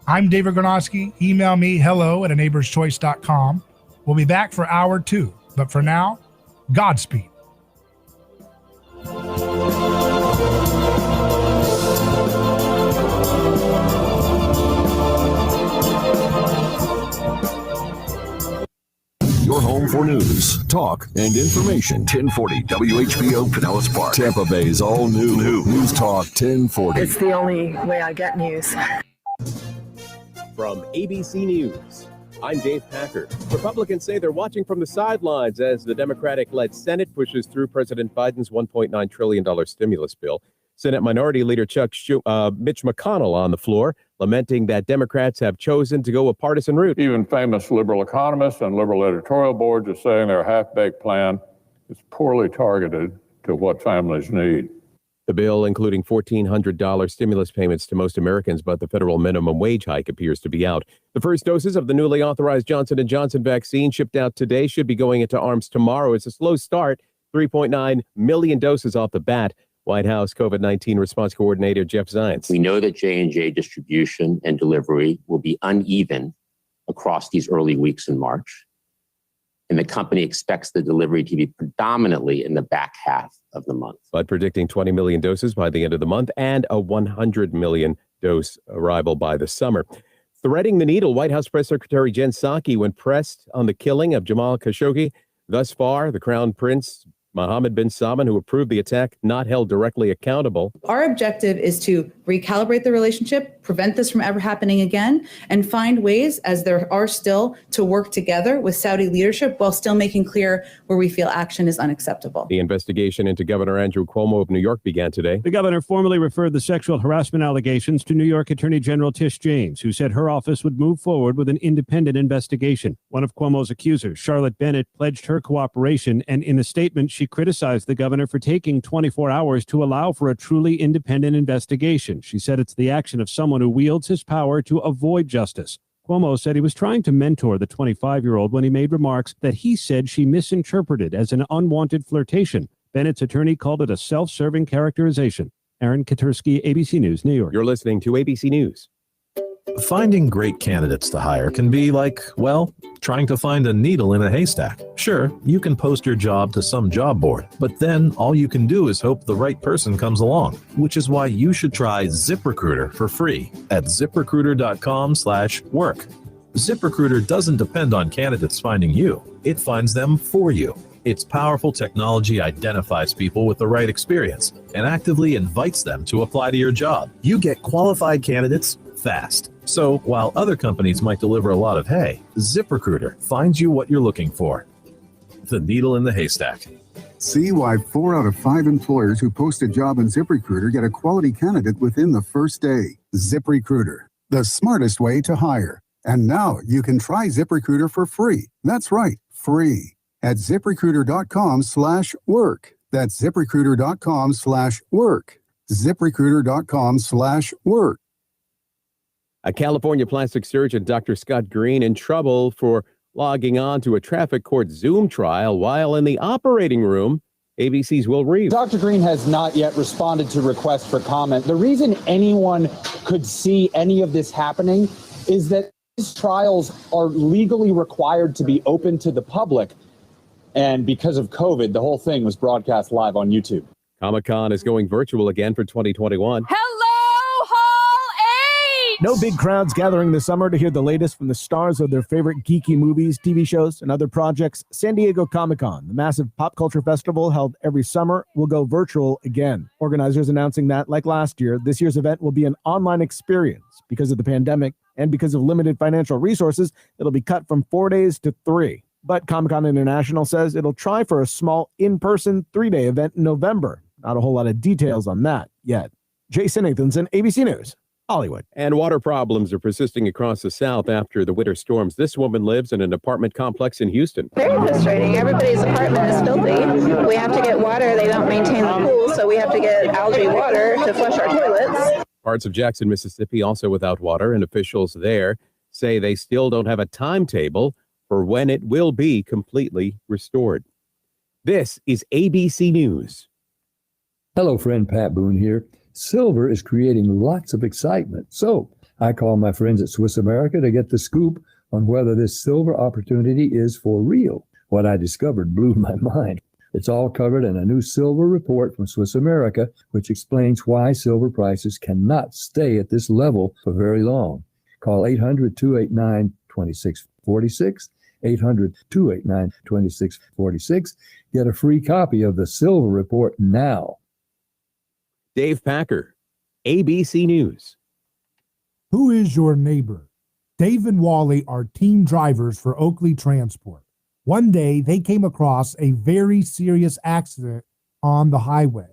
I'm David Gronowski. Email me hello@aneighborschoice.com. We'll be back for hour 2. But for now, Godspeed. Your home for news, talk, and information. 1040 WHBO Pinellas Park. Tampa Bay's all new News Talk 1040. It's the only way I get news. From ABC News, I'm Dave Packer. Republicans say they're watching from the sidelines as the Democratic-led Senate pushes through President Biden's $1.9 trillion stimulus bill. Senate Minority Leader Mitch McConnell on the floor, lamenting that Democrats have chosen to go a partisan route. Even famous liberal economists and liberal editorial boards are saying their half-baked plan is poorly targeted to what families need. The bill, including $1,400 stimulus payments to most Americans, but the federal minimum wage hike appears to be out. The first doses of the newly authorized Johnson & Johnson vaccine shipped out today should be going into arms tomorrow. It's a slow start, 3.9 million doses off the bat. White House COVID-19 response coordinator Jeff Zients. We know that J&J distribution and delivery will be uneven across these early weeks in March. And the company expects the delivery to be predominantly in the back half of the month. But predicting 20 million doses by the end of the month and a 100 million dose arrival by the summer. Threading the needle, White House Press Secretary Jen Psaki, when pressed on the killing of Jamal Khashoggi, thus far, the Crown Prince Mohammed bin Salman, who approved the attack, not held directly accountable. Our objective is to recalibrate the relationship, prevent this from ever happening again, and find ways, as there are still, to work together with Saudi leadership while still making clear where we feel action is unacceptable. The investigation into Governor Andrew Cuomo of New York began today. The governor formally referred the sexual harassment allegations to New York Attorney General Tish James, who said her office would move forward with an independent investigation. One of Cuomo's accusers, Charlotte Bennett, pledged her cooperation, and in a statement, she criticized the governor for taking 24 hours to allow for a truly independent investigation. She said it's the action of someone who wields his power to avoid justice. Cuomo said he was trying to mentor the 25-year-old when he made remarks that he said she misinterpreted as an unwanted flirtation. Bennett's attorney called it a self-serving characterization. Aaron Katursky, ABC News, New York. You're listening to ABC News. Finding great candidates to hire can be like, well, trying to find a needle in a haystack. Sure, you can post your job to some job board, but then all you can do is hope the right person comes along, which is why you should try ZipRecruiter for free at ZipRecruiter.com/work. ZipRecruiter doesn't depend on candidates finding you. It finds them for you. Its powerful technology identifies people with the right experience and actively invites them to apply to your job. You get qualified candidates fast. So while other companies might deliver a lot of hay, ZipRecruiter finds you what you're looking for. The needle in the haystack. See why 4 out of 5 employers who post a job in ZipRecruiter get a quality candidate within the first day. ZipRecruiter, the smartest way to hire. And now you can try ZipRecruiter for free. That's right, free. At ZipRecruiter.com/work. That's ZipRecruiter.com/work. ZipRecruiter.com/work. A California plastic surgeon, Dr. Scott Green, in trouble for logging on to a traffic court Zoom trial while in the operating room. ABC's Will Reeves. Dr. Green has not yet responded to requests for comment. The reason anyone could see any of this happening is that these trials are legally required to be open to the public. And because of COVID, the whole thing was broadcast live on YouTube. Comic-Con is going virtual again for 2021. No big crowds gathering this summer to hear the latest from the stars of their favorite geeky movies, TV shows, and other projects. San Diego Comic-Con, the massive pop culture festival held every summer, will go virtual again. Organizers announcing that, like last year, this year's event will be an online experience. Because of the pandemic and because of limited financial resources, it'll be cut from 4 days to 3. But Comic-Con International says it'll try for a small in-person 3-day event in November. Not a whole lot of details on that yet. Jason Nathanson, ABC News. Hollywood. And water problems are persisting across the South after the winter storms. This woman lives in an apartment complex in Houston. Very frustrating. Everybody's apartment is filthy. We have to get water. They don't maintain the pool, so we have to get algae water to flush our toilets. Parts of Jackson, Mississippi also without water, and officials there say they still don't have a timetable for when it will be completely restored. This is ABC News. Hello, friend Pat Boone here. Silver is creating lots of excitement. So I call my friends at Swiss America to get the scoop on whether this silver opportunity is for real. What I discovered blew my mind. It's all covered in a new silver report from Swiss America, which explains why silver prices cannot stay at this level for very long. Call 800-289-2646, 800-289-2646. Get a free copy of the Silver Report now. Dave Packer, ABC News. Who is your neighbor? Dave and Wally are team drivers for Oakley Transport. One day, they came across a very serious accident on the highway.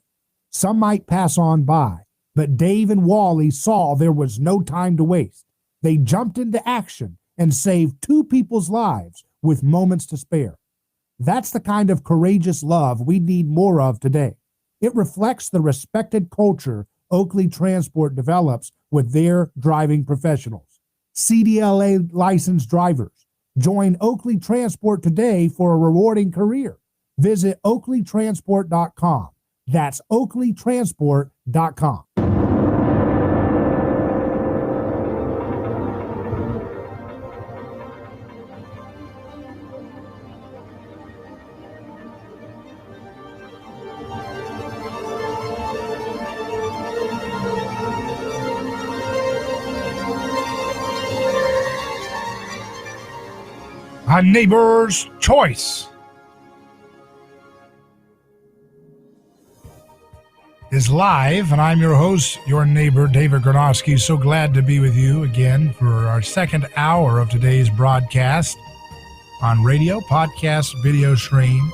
Some might pass on by, but Dave and Wally saw there was no time to waste. They jumped into action and saved 2 people's lives with moments to spare. That's the kind of courageous love we need more of today. It reflects the respected culture Oakley Transport develops with their driving professionals. CDLA licensed drivers. Join Oakley Transport today for a rewarding career. Visit oakleytransport.com. That's oakleytransport.com. A Neighbor's Choice is live, and I'm your host, your neighbor, David Gronowski. So glad to be with you again for our second hour of today's broadcast on radio, podcast, video stream.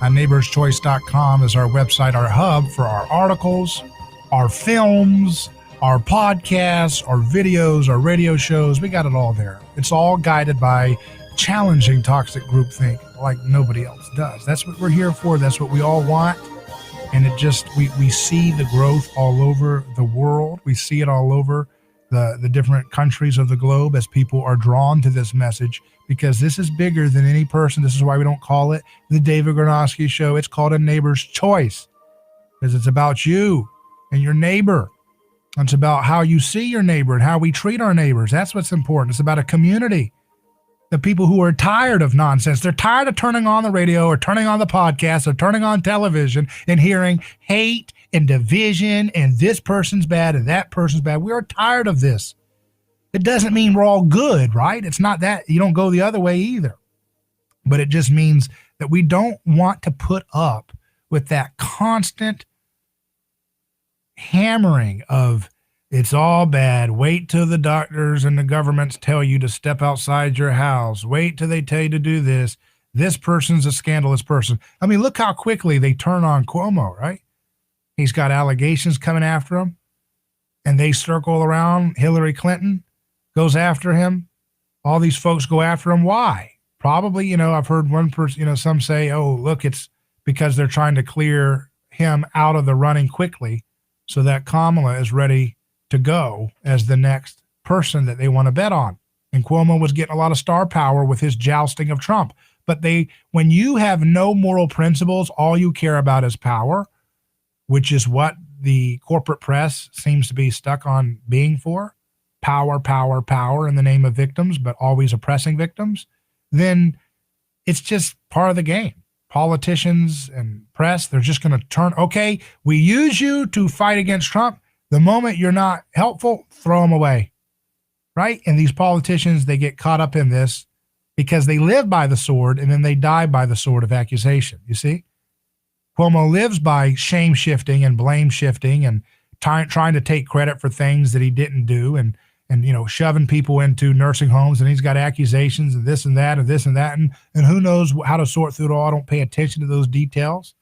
neighborschoice.com is our website, our hub for our articles, our films, our podcasts, our videos, our radio shows. We got it all there. It's all guided by challenging toxic groupthink like nobody else does. That's what we're here for. That's what we all want. And it just, we see the growth all over the world. We see it all over the different countries of the globe as people are drawn to this message, because this is bigger than any person. This is why we don't call it the David Gronowski Show. It's called A Neighbor's Choice, because it's about you and your neighbor. It's about how you see your neighbor and how we treat our neighbors. That's what's important. It's about a community. The people who are tired of nonsense. They're tired of turning on the radio or turning on the podcast or turning on television and hearing hate and division and this person's bad and that person's bad. We are tired of this. It doesn't mean we're all good, right? It's not that. You don't go the other way either. But it just means that we don't want to put up with that constant hammering of, it's all bad. Wait till the doctors and the governments tell you to step outside your house. Wait till they tell you to do this. This person's a scandalous person. I mean, look how quickly they turn on Cuomo, right? He's got allegations coming after him, and they circle around. Hillary Clinton goes after him. All these folks go after him. Why? Probably, I've heard one person, some say, oh, look, it's because they're trying to clear him out of the running quickly so that Kamala is ready to go as the next person that they want to bet on. And Cuomo was getting a lot of star power with his jousting of Trump. But when you have no moral principles, all you care about is power, which is what the corporate press seems to be stuck on being for, power, power, power in the name of victims, but always oppressing victims, then it's just part of the game. Politicians and press, they're just going to turn, okay, we use you to fight against Trump. The moment you're not helpful, throw them away, right? And these politicians, they get caught up in this because they live by the sword and then they die by the sword of accusation. You see? Cuomo lives by shame shifting and blame shifting and trying to take credit for things that he didn't do and shoving people into nursing homes, and he's got accusations of this and that and this and that. And who knows how to sort through it all. I don't pay attention to those details.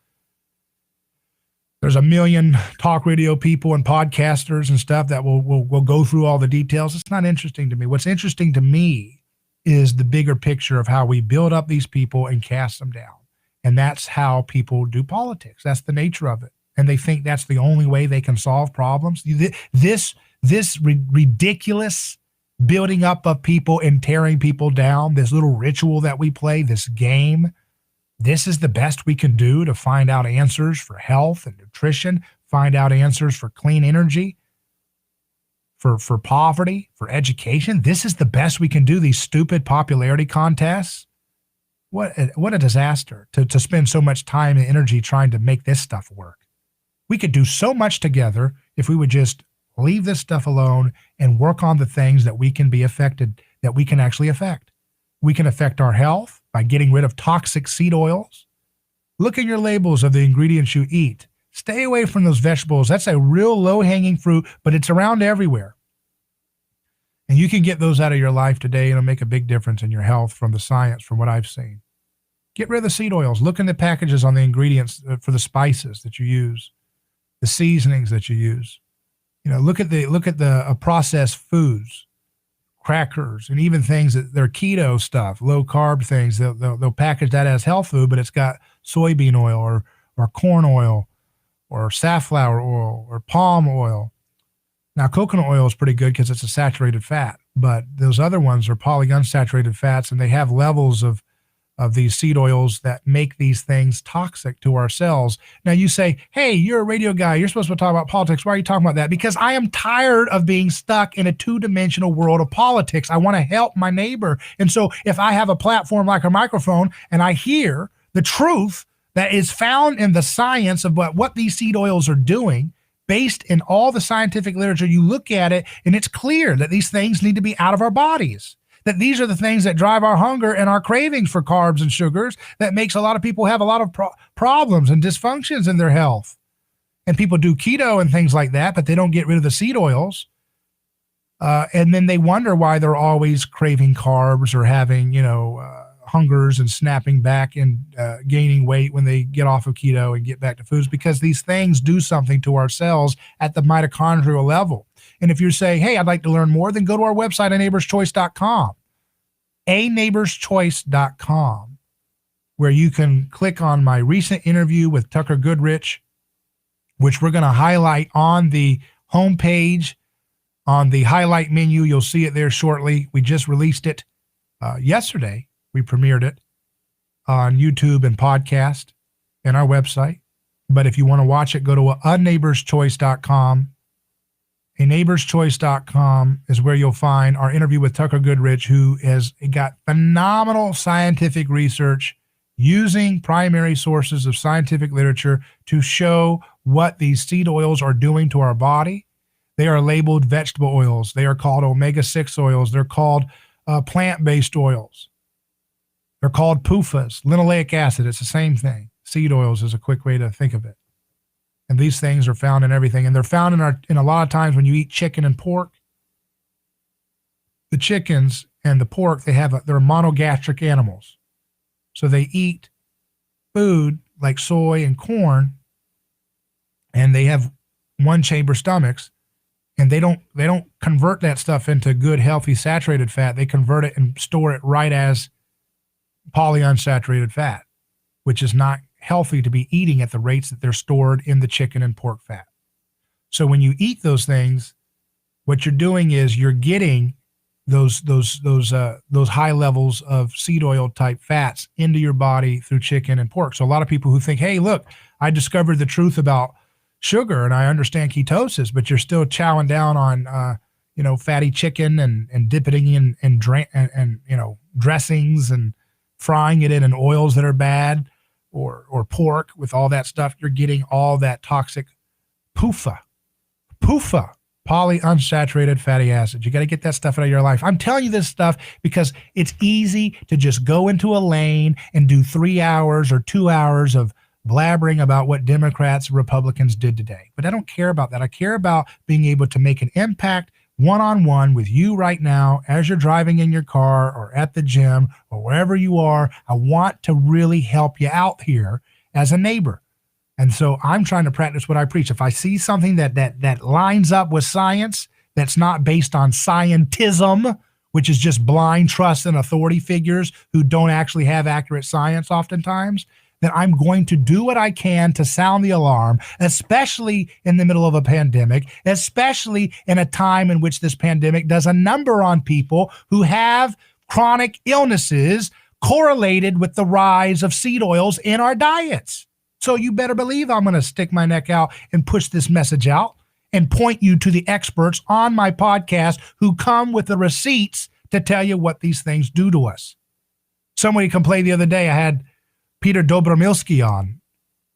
There's a million talk radio people and podcasters and stuff that will go through all the details. It's not interesting to me. What's interesting to me is the bigger picture of how we build up these people and cast them down. And that's how people do politics. That's the nature of it. And they think that's the only way they can solve problems. This ridiculous building up of people and tearing people down, this little ritual that we play, this game, this is the best we can do to find out answers for health and nutrition, find out answers for clean energy, for poverty, for education. This is the best we can do, these stupid popularity contests. What a disaster to spend so much time and energy trying to make this stuff work. We could do so much together if we would just leave this stuff alone and work on the things that we can be affected, that we can actually affect. We can affect our health. by getting rid of toxic seed oils. Look at your labels of the ingredients you eat. Stay away from those vegetables. That's a real low-hanging fruit, but it's around everywhere. And you can get those out of your life today, and it'll make a big difference in your health from the science, from what I've seen. Get rid of the seed oils. Look in the packages on the ingredients for the spices that you use, the seasonings that you use. Look at the processed foods, crackers, and even things that they're keto stuff, low carb things. They'll package that as health food, but it's got soybean oil or corn oil or safflower oil or palm oil. Now, coconut oil is pretty good because it's a saturated fat, but those other ones are polyunsaturated fats, and they have levels of these seed oils that make these things toxic to our cells. Now you say, hey, you're a radio guy. You're supposed to talk about politics. Why are you talking about that? Because I am tired of being stuck in a two-dimensional world of politics. I want to help my neighbor. And so if I have a platform like a microphone and I hear the truth that is found in the science of what these seed oils are doing, based in all the scientific literature, you look at it and it's clear that these things need to be out of our bodies. That these are the things that drive our hunger and our cravings for carbs and sugars that makes a lot of people have a lot of problems and dysfunctions in their health. And people do keto and things like that, but they don't get rid of the seed oils. And then they wonder why they're always craving carbs or having, hungers and snapping back and gaining weight when they get off of keto and get back to foods, because these things do something to our cells at the mitochondrial level. And if you're saying, hey, I'd like to learn more, then go to our website at neighborschoice.com, neighborschoice.com, where you can click on my recent interview with Tucker Goodrich, which we're going to highlight on the homepage, on the highlight menu. You'll see it there shortly. We just released it yesterday. We premiered it on YouTube and podcast and our website. But if you want to watch it, go to aneighborschoice.com. neighborschoice.com is where you'll find our interview with Tucker Goodrich, who has got phenomenal scientific research using primary sources of scientific literature to show what these seed oils are doing to our body. They are labeled vegetable oils. They are called omega-6 oils. They're called plant-based oils. They're called PUFAs, linoleic acid. It's the same thing. Seed oils is a quick way to think of it. And these things are found in everything. And they're found in a lot of times when you eat chicken and pork. The chickens and the pork, they're monogastric animals. So they eat food like soy and corn, and they have one chamber stomachs, and they don't convert that stuff into good, healthy, saturated fat. They convert it and store it right as polyunsaturated fat, which is not healthy to be eating at the rates that they're stored in the chicken and pork fat. So when you eat those things, what you're doing is you're getting those high levels of seed oil type fats into your body through chicken and pork. So a lot of people who think, hey, look, I discovered the truth about sugar and I understand ketosis, but you're still chowing down on fatty chicken and dipping in dressings and frying it in oils that are bad, or pork with all that stuff, you're getting all that toxic PUFA, polyunsaturated fatty acids. You got to get that stuff out of your life. I'm telling you this stuff because it's easy to just go into a lane and do 3 hours or 2 hours of blabbering about what Democrats and Republicans did today. But I don't care about that. I care about being able to make an impact one-on-one with you right now as you're driving in your car or at the gym or wherever you are. I want to really help you out here as a neighbor. And so I'm trying to practice what I preach. If I see something that lines up with science, that's not based on scientism, which is just blind trust in authority figures who don't actually have accurate science oftentimes, then I'm going to do what I can to sound the alarm, especially in the middle of a pandemic, especially in a time in which this pandemic does a number on people who have chronic illnesses correlated with the rise of seed oils in our diets. So you better believe I'm going to stick my neck out and push this message out and point you to the experts on my podcast who come with the receipts to tell you what these things do to us. Somebody complained the other day, I had Peter Dobromilski on,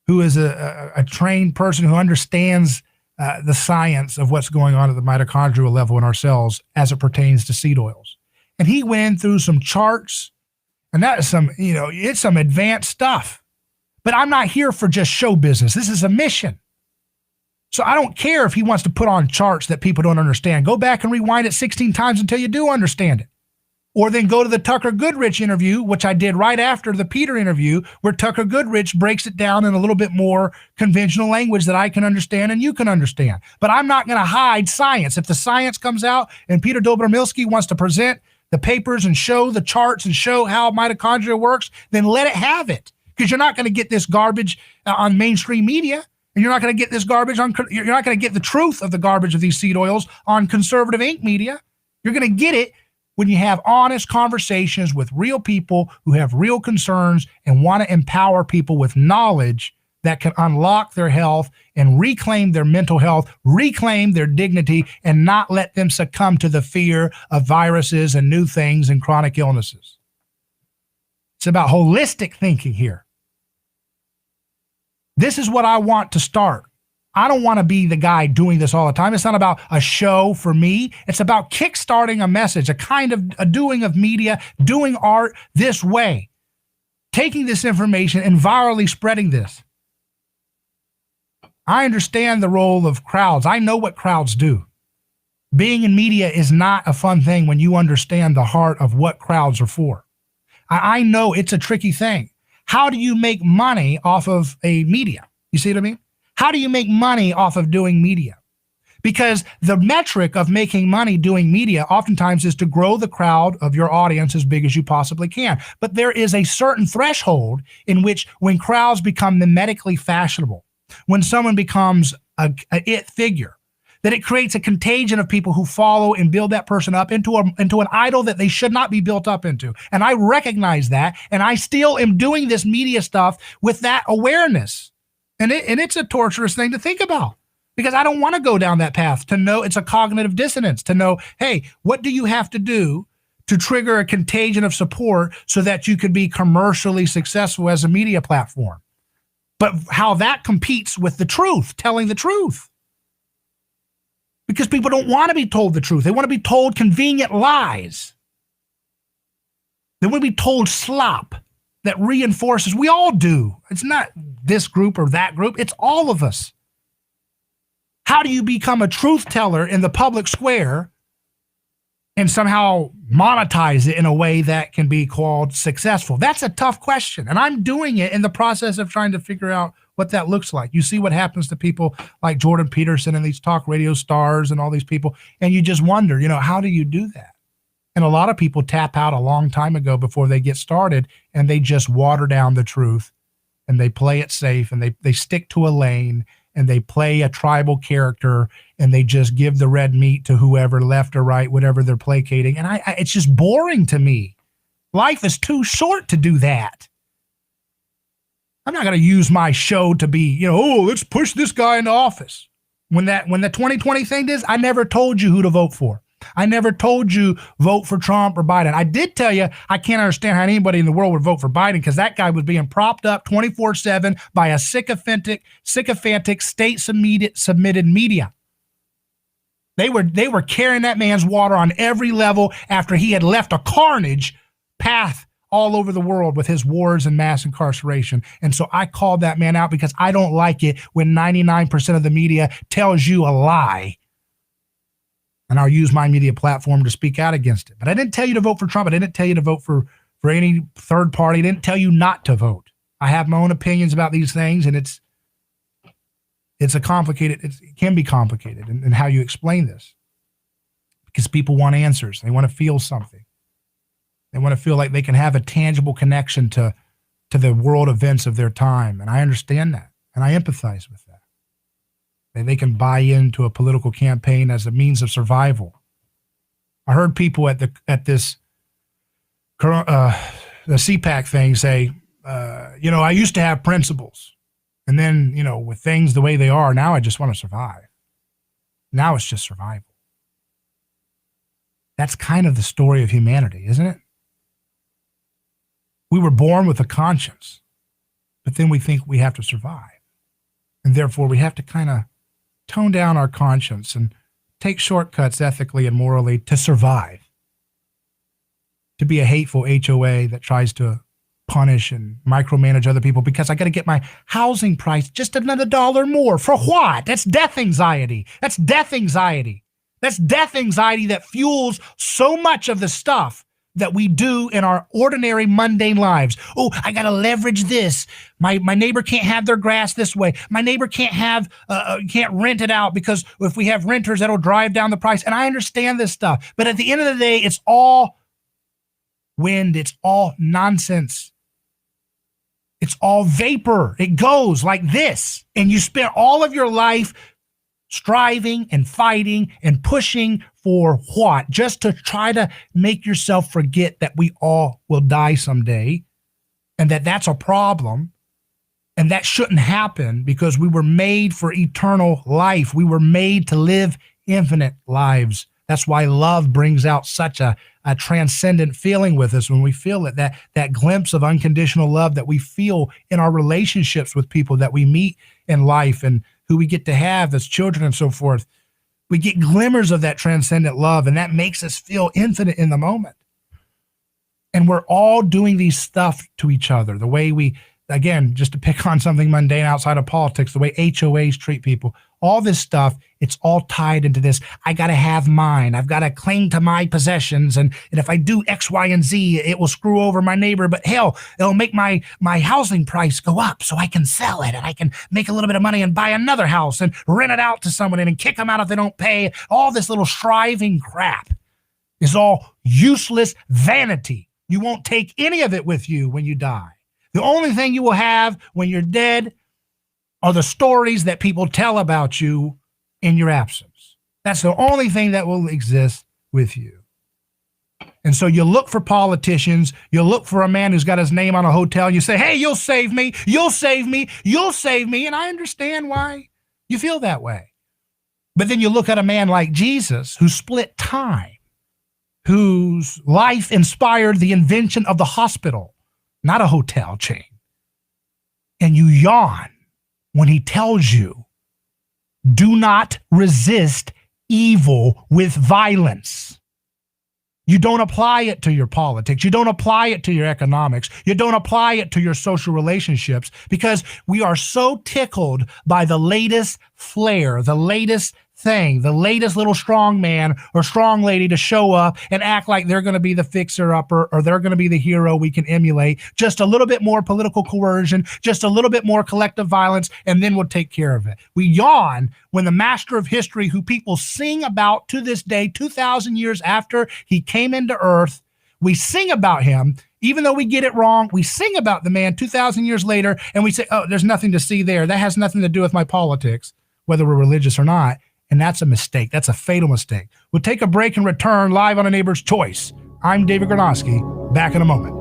who is a trained person who understands the science of what's going on at the mitochondrial level in our cells as it pertains to seed oils. And he went through some charts And that is it's some advanced stuff. But I'm not here for just show business. This is a mission. So I don't care if he wants to put on charts that people don't understand. Go back and rewind it 16 times until you do understand it. Or then go to the Tucker Goodrich interview, which I did right after the Peter interview, where Tucker Goodrich breaks it down in a little bit more conventional language that I can understand and you can understand. But I'm not going to hide science. If the science comes out and Peter Dobromilski wants to present the papers and show the charts and show how mitochondria works, then let it have it. Because you're not going to get this garbage on mainstream media. And you're not going to get this garbage you're not going to get the truth of the garbage of these seed oils on conservative Inc. media. You're going to get it when you have honest conversations with real people who have real concerns and want to empower people with knowledge that can unlock their health and reclaim their mental health, reclaim their dignity, and not let them succumb to the fear of viruses and new things and chronic illnesses. It's about holistic thinking here. This is what I want to start. I don't want to be the guy doing this all the time. It's not about a show for me. It's about kickstarting a message, a kind of a doing of media, doing art this way, taking this information and virally spreading this. I understand the role of crowds. I know what crowds do. Being in media is not a fun thing when you understand the heart of what crowds are for. I know it's a tricky thing. How do you make money off of a media? You see what I mean? How do you make money off of doing media? Because the metric of making money doing media oftentimes is to grow the crowd of your audience as big as you possibly can. But there is a certain threshold in which when crowds become mimetically fashionable, when someone becomes a it figure, that it creates a contagion of people who follow and build that person up into an idol that they should not be built up into. And I recognize that, and I still am doing this media stuff with that awareness. And it's a torturous thing to think about, because I don't want to go down that path. To know it's a cognitive dissonance, to know, hey, what do you have to do to trigger a contagion of support so that you could be commercially successful as a media platform? But how that competes with the truth, telling the truth. Because people don't want to be told the truth. They want to be told convenient lies. They want to be told slop that reinforces. We all do. It's not this group or that group. It's all of us. How do you become a truth teller in the public square and somehow monetize it in a way that can be called successful? That's a tough question. And I'm doing it in the process of trying to figure out what that looks like. You see what happens to people like Jordan Peterson and these talk radio stars and all these people, and you just wonder, how do you do that? And a lot of people tap out a long time ago before they get started, and they just water down the truth, and they play it safe, and they stick to a lane, and they play a tribal character, and they just give the red meat to whoever, left or right, whatever they're placating. And it's just boring to me. Life is too short to do that. I'm not going to use my show to be, let's push this guy into office. When the 2020 thing is, I never told you who to vote for. I never told you vote for Trump or Biden. I did tell you I can't understand how anybody in the world would vote for Biden, because that guy was being propped up 24/7 by a sycophantic state-submitted media. They were carrying that man's water on every level after he had left a carnage path all over the world with his wars and mass incarceration. And so I called that man out, because I don't like it when 99% of the media tells you a lie. And I'll use my media platform to speak out against it. But I didn't tell you to vote for Trump. I didn't tell you to vote for any third party. I didn't tell you not to vote. I have my own opinions about these things, and it can be complicated in how you explain this, because people want answers. They want to feel something. They want to feel like they can have a tangible connection to the world events of their time. And I understand that, and I empathize with that. And they can buy into a political campaign as a means of survival. I heard people at the CPAC thing say, I used to have principles. And then, with things the way they are, now I just want to survive. Now it's just survival. That's kind of the story of humanity, isn't it? We were born with a conscience, but then we think we have to survive. And therefore we have to kind of tone down our conscience and take shortcuts ethically and morally to survive to be a hateful HOA that tries to punish and micromanage other people because I got to get my housing price just another $1 more. For what? That's death anxiety. That's death anxiety. That's death anxiety that fuels so much of the stuff that we do in our ordinary mundane lives. Oh, I got to leverage this. My neighbor can't have their grass this way. My neighbor can't rent it out because if we have renters, that'll drive down the price. And I understand this stuff. But at the end of the day, it's all wind. It's all nonsense. It's all vapor. It goes like this. And you spend all of your life striving and fighting and pushing for what? Just to try to make yourself forget that we all will die someday and that that's a problem and that shouldn't happen because we were made for eternal life. We were made to live infinite lives. That's why love brings out such a transcendent feeling with us when we feel it, that glimpse of unconditional love that we feel in our relationships with people that we meet in life and who we get to have as children and so forth. We get glimmers of that transcendent love, and that makes us feel infinite in the moment. And we're all doing these stuff to each other, the way we, again, just to pick on something mundane outside of politics, the way HOAs treat people, all this stuff, it's all tied into this. I got to have mine. I've got to cling to my possessions. And if I do X, Y, and Z, it will screw over my neighbor. But hell, it'll make my housing price go up so I can sell it and I can make a little bit of money and buy another house and rent it out to someone and kick them out if they don't pay. All this little striving crap is all useless vanity. You won't take any of it with you when you die. The only thing you will have when you're dead are the stories that people tell about you in your absence. That's the only thing that will exist with you. And so you look for politicians, you look for a man who's got his name on a hotel, and you say, hey, you'll save me, you'll save me, you'll save me. And I understand why you feel that way. But then you look at a man like Jesus who split time, whose life inspired the invention of the hospital, not a hotel chain. And you yawn when he tells you, do not resist evil with violence. You don't apply it to your politics. You don't apply it to your economics. You don't apply it to your social relationships because we are so tickled by the latest flair, the latest thing, the latest little strong man or strong lady to show up and act like they're going to be the fixer-upper or they're going to be the hero we can emulate. Just a little bit more political coercion, just a little bit more collective violence, and then we'll take care of it. We yawn when the master of history, who people sing about to this day, 2,000 years after he came into earth, we sing about him. Even though we get it wrong, we sing about the man 2,000 years later, and we say, oh, there's nothing to see there. That has nothing to do with my politics, whether we're religious or not. And that's a mistake. That's a fatal mistake. We'll take a break and return live on A Neighbor's Choice. I'm David Gronowski. Back in a moment.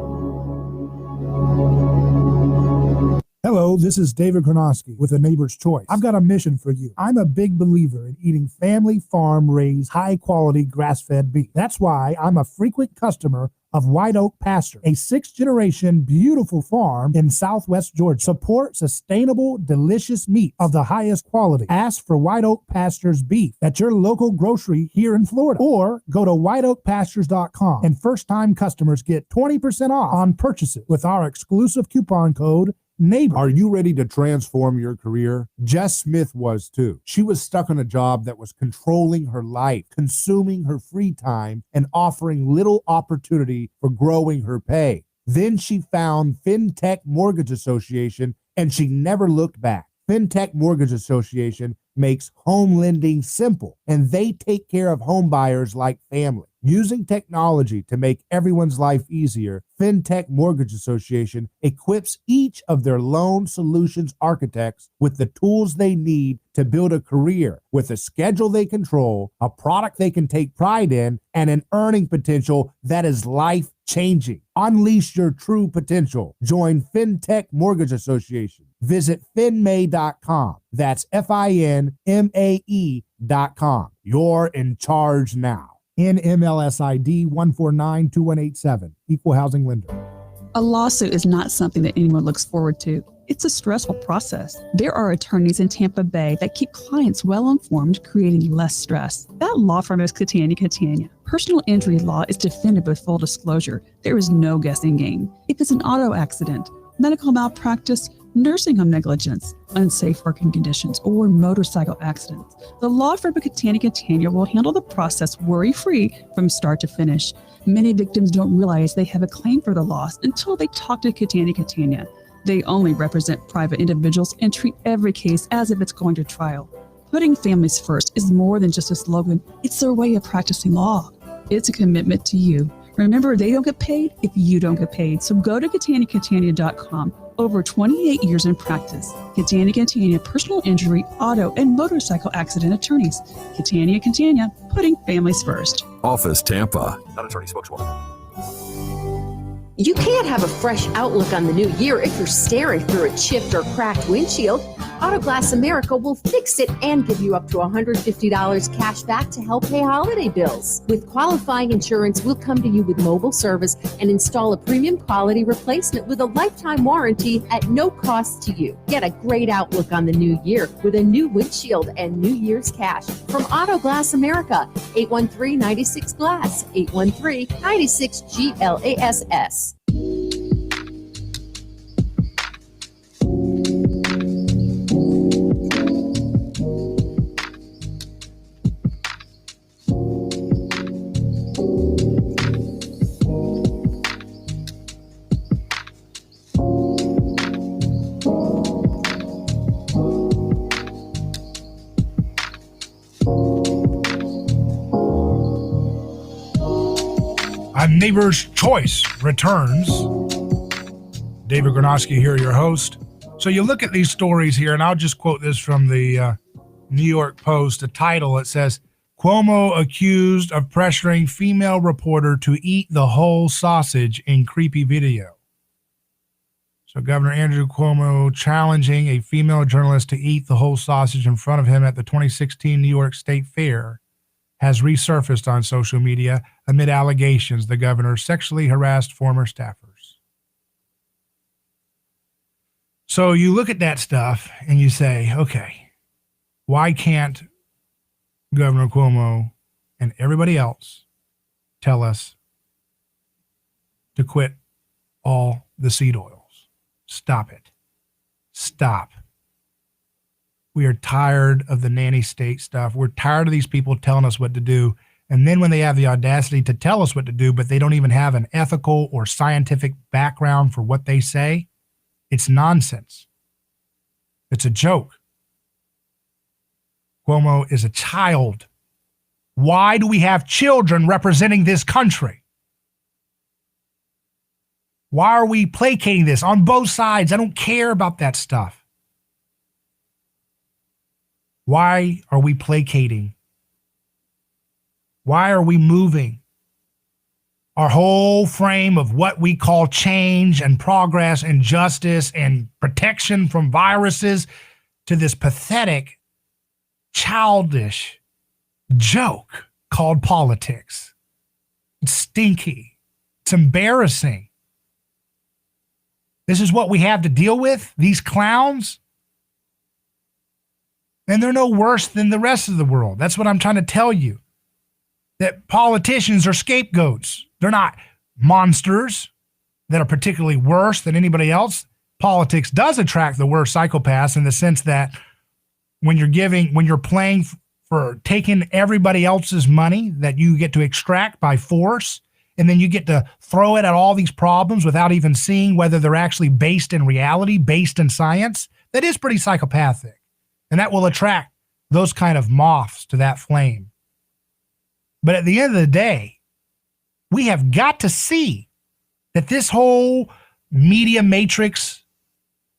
Hello, this is David Gronowski with A Neighbor's Choice. I've got a mission for you. I'm a big believer in eating family farm-raised, high-quality, grass-fed beef. That's why I'm a frequent customer of White Oak Pasture, a 6th-generation beautiful farm in southwest Georgia. Support sustainable, delicious meat of the highest quality. Ask for White Oak Pasture's beef at your local grocery here in Florida, or go to whiteoakpastures.com, and first-time customers get 20% off on purchases with our exclusive coupon code NEIGHBOR. Are you ready to transform your career? Jess Smith was too. She was stuck in a job that was controlling her life, consuming her free time, and offering little opportunity for growing her pay. Then she found FinTech Mortgage Association, and she never looked back. FinTech Mortgage Association makes home lending simple, and they take care of home buyers like family. Using technology to make everyone's life easier, FinTech Mortgage Association equips each of their loan solutions architects with the tools they need to build a career with a schedule they control, a product they can take pride in, and an earning potential that is life-changing. Unleash your true potential. Join FinTech Mortgage Association. Visit finmay.com. That's FINMAE.com. You're in charge now. NMLS ID 1492187, Equal Housing Lender. A lawsuit is not something that anyone looks forward to. It's a stressful process. There are attorneys in Tampa Bay that keep clients well informed, creating less stress. That law firm is Catania. Personal injury law is defended with full disclosure. There is no guessing game. If it's an auto accident, medical malpractice, nursing home negligence, unsafe working conditions, or motorcycle accidents, the law firm of Catania will handle the process worry-free from start to finish. Many victims don't realize they have a claim for the loss until they talk to Catania. They only represent private individuals and treat every case as if it's going to trial. Putting families first is more than just a slogan. It's their way of practicing law. It's a commitment to you. Remember, they don't get paid if you don't get paid. So go to Catania.com. Over 28 years in practice. Catania, personal injury, auto, and motorcycle accident attorneys. Catania, putting families first. Office Tampa. Not attorney spokeswoman. You can't have a fresh outlook on the new year if you're staring through a chipped or cracked windshield. Autoglass America will fix it and give you up to $150 cash back to help pay holiday bills. With qualifying insurance, we'll come to you with mobile service and install a premium quality replacement with a lifetime warranty at no cost to you. Get a great outlook on the new year with a new windshield and New Year's cash from Autoglass America. 813-96-GLASS. 813-96-GLASS. A Neighbor's Choice returns. David Gronowski here, your host. So you look at these stories here, and I'll just quote this from the New York Post. The title, it says, Cuomo accused of pressuring female reporter to eat the whole sausage in creepy video. So Governor Andrew Cuomo challenging a female journalist to eat the whole sausage in front of him at the 2016 New York State Fair has resurfaced on social media amid allegations the governor sexually harassed former staffers. So you look at that stuff and you say, okay, why can't Governor Cuomo and everybody else tell us to quit all the seed oils? Stop it. Stop. We are tired of the nanny state stuff. We're tired of these people telling us what to do. And then when they have the audacity to tell us what to do, but they don't even have an ethical or scientific background for what they say, it's nonsense. It's a joke. Cuomo is a child. Why do we have children representing this country? Why are we placating this on both sides? I don't care about that stuff. Why are we placating? Why are we moving our whole frame of what we call change and progress and justice and protection from viruses to this pathetic, childish joke called politics? It's stinky. It's embarrassing. This is what we have to deal with, these clowns? And they're no worse than the rest of the world. That's what I'm trying to tell you. That politicians are scapegoats. They're not monsters that are particularly worse than anybody else. Politics does attract the worst psychopaths in the sense that when you're playing for taking everybody else's money that you get to extract by force, and then you get to throw it at all these problems without even seeing whether they're actually based in reality, based in science, that is pretty psychopathic. And that will attract those kind of moths to that flame. But at the end of the day, we have got to see that this whole media matrix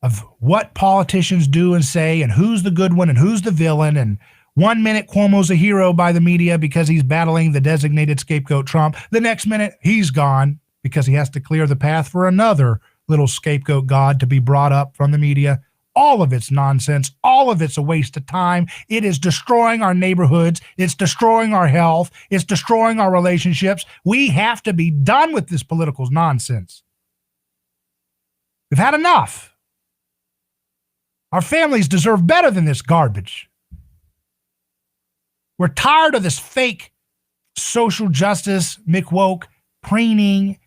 of what politicians do and say and who's the good one and who's the villain, and 1 minute Cuomo's a hero by the media because he's battling the designated scapegoat Trump. The next minute he's gone because he has to clear the path for another little scapegoat god to be brought up from the media. All of it's nonsense. All of it's a waste of time. It is destroying our neighborhoods. It's destroying our health. It's destroying our relationships. We have to be done with this political nonsense. We've had enough. Our families deserve better than this garbage. We're tired of this fake social justice, McWoke, preening,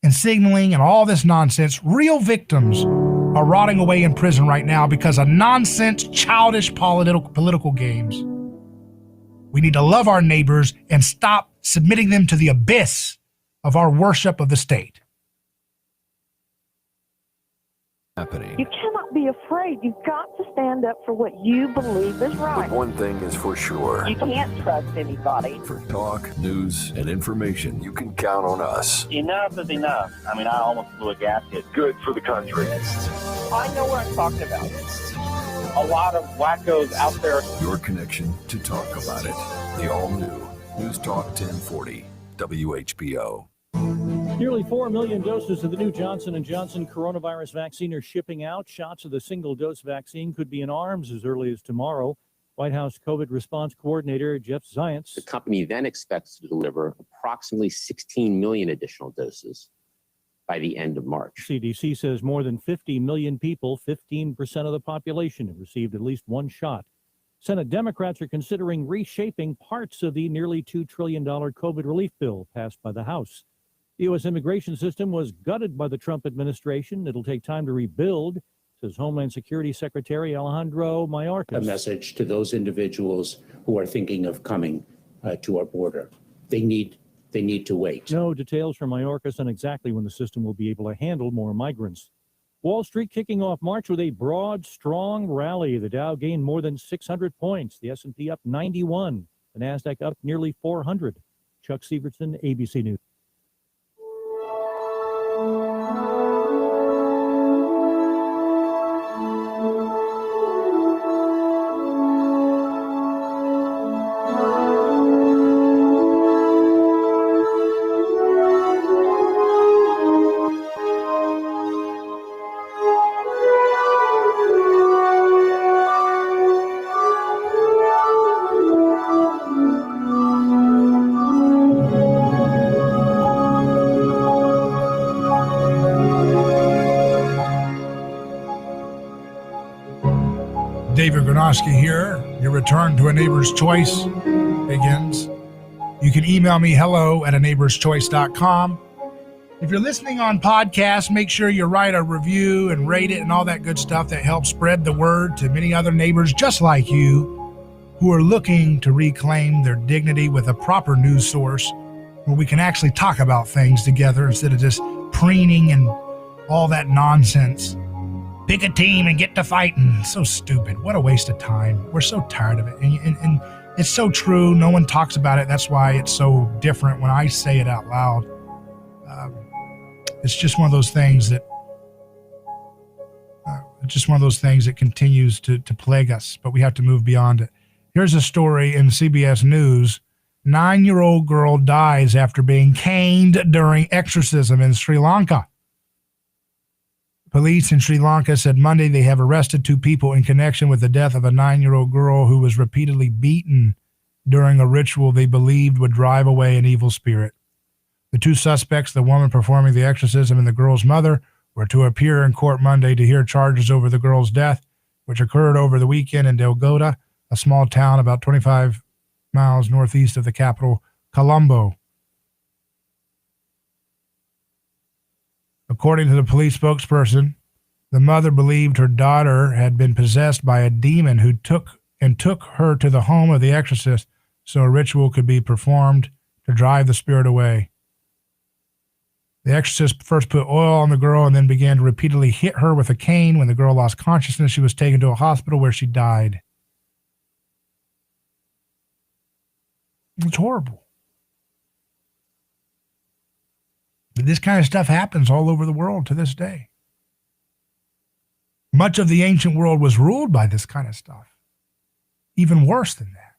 and signaling and all this nonsense. Real victims are rotting away in prison right now because of nonsense, childish political games. We need to love our neighbors and stop submitting them to the abyss of our worship of the state. Happening. You cannot be afraid. You've got to stand up for what you believe is right. But one thing is for sure. You can't trust anybody. For talk, news, and information, you can count on us. Enough is enough. I mean, I almost blew a gasket. Good for the country. I know what I'm talking about. A lot of wackos out there. Your connection to talk about it. The all-new News Talk 1040, WHBO. Nearly 4 million doses of the new Johnson & Johnson coronavirus vaccine are shipping out. Shots of the single-dose vaccine could be in arms as early as tomorrow. White House COVID response coordinator Jeff Zients. The company then expects to deliver approximately 16 million additional doses by the end of March. CDC says more than 50 million people, 15% of the population, have received at least one shot. Senate Democrats are considering reshaping parts of the nearly $2 trillion COVID relief bill passed by the House. The U.S. immigration system was gutted by the Trump administration. It'll take time to rebuild, says Homeland Security Secretary Alejandro Mayorkas. A message to those individuals who are thinking of coming to our border. They need to wait. No details from Mayorkas on exactly when the system will be able to handle more migrants. Wall Street kicking off March with a broad, strong rally. The Dow gained more than 600 points. The S&P up 91. The NASDAQ up nearly 400. Chuck Sievertson, ABC News. David Granoski here. Your return to A Neighbor's Choice begins. You can email me hello@aneighborschoice.com. If you're listening on podcast, make sure you write a review and rate it and all that good stuff that helps spread the word to many other neighbors just like you who are looking to reclaim their dignity with a proper news source where we can actually talk about things together instead of just preening and all that nonsense. Pick a team and get to fighting. So stupid. What a waste of time. We're so tired of it. And it's so true. No one talks about it. That's why it's so different when I say it out loud. It's just one of those things that continues to plague us, but we have to move beyond it. Here's a story in CBS News. 9-year-old girl dies after being caned during exorcism in Sri Lanka. Police in Sri Lanka said Monday they have arrested 2 people in connection with the death of a 9-year-old girl who was repeatedly beaten during a ritual they believed would drive away an evil spirit. The 2 suspects, the woman performing the exorcism and the girl's mother, were to appear in court Monday to hear charges over the girl's death, which occurred over the weekend in Delgota, a small town about 25 miles northeast of the capital, Colombo. According to the police spokesperson, the mother believed her daughter had been possessed by a demon who took her to the home of the exorcist so a ritual could be performed to drive the spirit away. The exorcist first put oil on the girl and then began to repeatedly hit her with a cane. When the girl lost consciousness, she was taken to a hospital where she died. It's horrible. This kind of stuff happens all over the world to this day. Much of the ancient world was ruled by this kind of stuff. Even worse than that.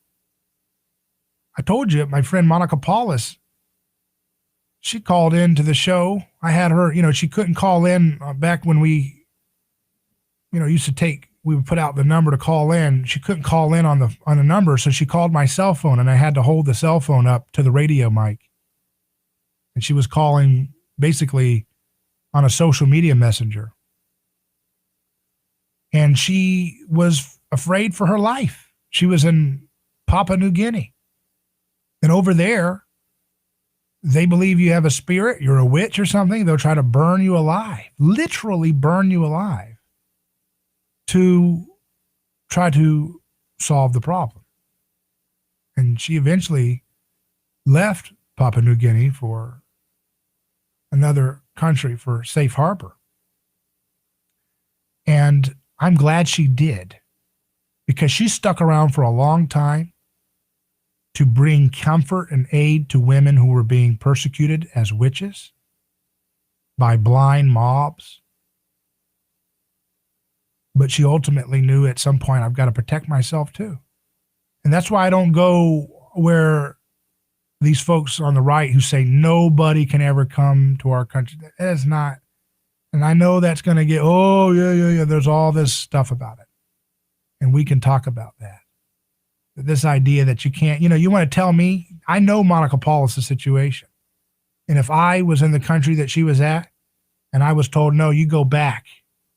I told you, my friend Monica Paulus, she called in to the show. I had her, she couldn't call in back when we, used to we would put out the number to call in. She couldn't call in on the number, so she called my cell phone, and I had to hold the cell phone up to the radio mic. And she was calling basically on a social media messenger. and she was afraid for her life. She was in Papua New Guinea. And over there, they believe you have a spirit, you're a witch or something. They'll try to burn you alive, literally burn you alive, to try to solve the problem. And she eventually left Papua New Guinea for another country for safe harbor. And I'm glad she did, because she stuck around for a long time to bring comfort and aid to women who were being persecuted as witches by blind mobs. But she ultimately knew at some point, I've got to protect myself too. And that's why I don't go where these folks on the right who say nobody can ever come to our country. That is not, and I know that's going to get, oh, yeah, there's all this stuff about it. And we can talk about that. This idea that you can't, you want to tell me, I know Monica Paulus' situation. And if I was in the country that she was at and I was told, no, you go back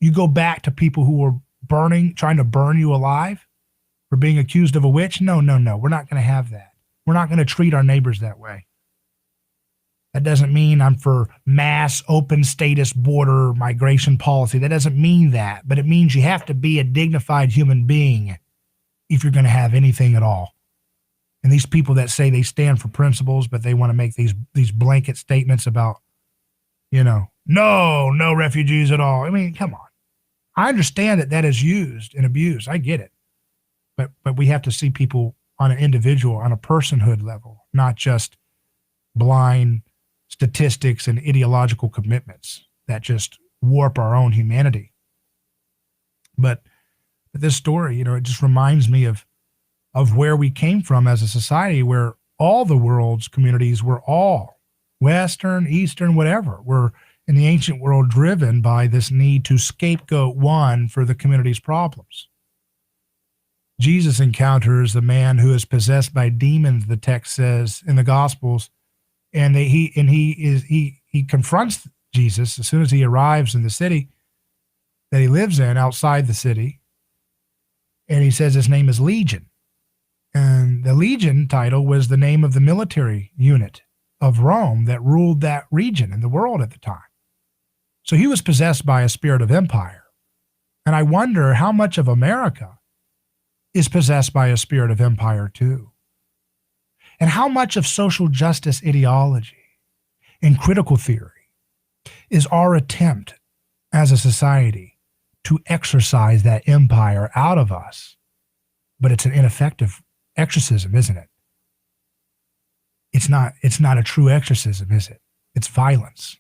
to people who were trying to burn you alive for being accused of a witch. No, we're not going to have that. We're not going to treat our neighbors that way. That doesn't mean I'm for mass open status border migration policy. That doesn't mean that, but it means you have to be a dignified human being if you're going to have anything at all. And these people that say they stand for principles, but they want to make these blanket statements about, no refugees at all. I mean, come on. I understand that is used and abused. I get it. But we have to see people on an individual, on a personhood level, not just blind statistics and ideological commitments that just warp our own humanity. But this story, it just reminds me of where we came from as a society, where all the world's communities were all Western, Eastern, whatever, were in the ancient world driven by this need to scapegoat one for the community's problems. Jesus encounters the man who is possessed by demons, the text says in the Gospels, and he confronts Jesus as soon as he arrives in the city that he lives in, outside the city, and he says his name is Legion. And the Legion title was the name of the military unit of Rome that ruled that region in the world at the time. So he was possessed by a spirit of empire. And I wonder how much of America is possessed by a spirit of empire too. And how much of social justice ideology and critical theory is our attempt as a society to exorcise that empire out of us. But it's an ineffective exorcism, isn't it? It's not a true exorcism, is it? It's violence.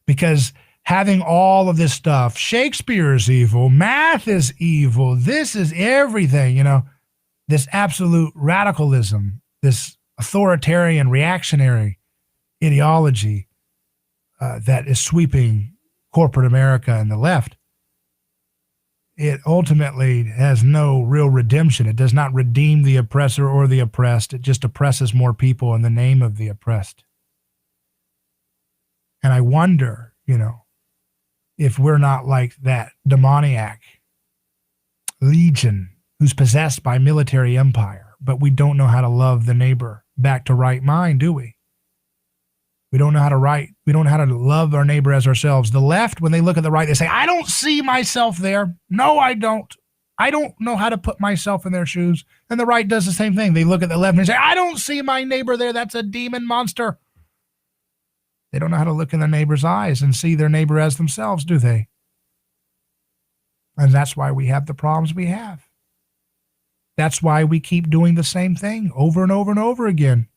Because having all of this stuff, Shakespeare is evil, math is evil, this is everything, this absolute radicalism, this authoritarian, reactionary ideology that is sweeping corporate America and the left, it ultimately has no real redemption. It does not redeem the oppressor or the oppressed. It just oppresses more people in the name of the oppressed. And I wonder, if we're not like that demoniac Legion who's possessed by military empire, but we don't know how to love the neighbor back to right mind, do we? We don't know how to love our neighbor as ourselves. The left, when they look at the right, they say, I don't see myself there. No, I don't. I don't know how to put myself in their shoes. And the right does the same thing. They look at the left and they say, I don't see my neighbor there. That's a demon monster. They don't know how to look in their neighbor's eyes and see their neighbor as themselves, do they? And that's why we have the problems we have. That's why we keep doing the same thing over and over and over again.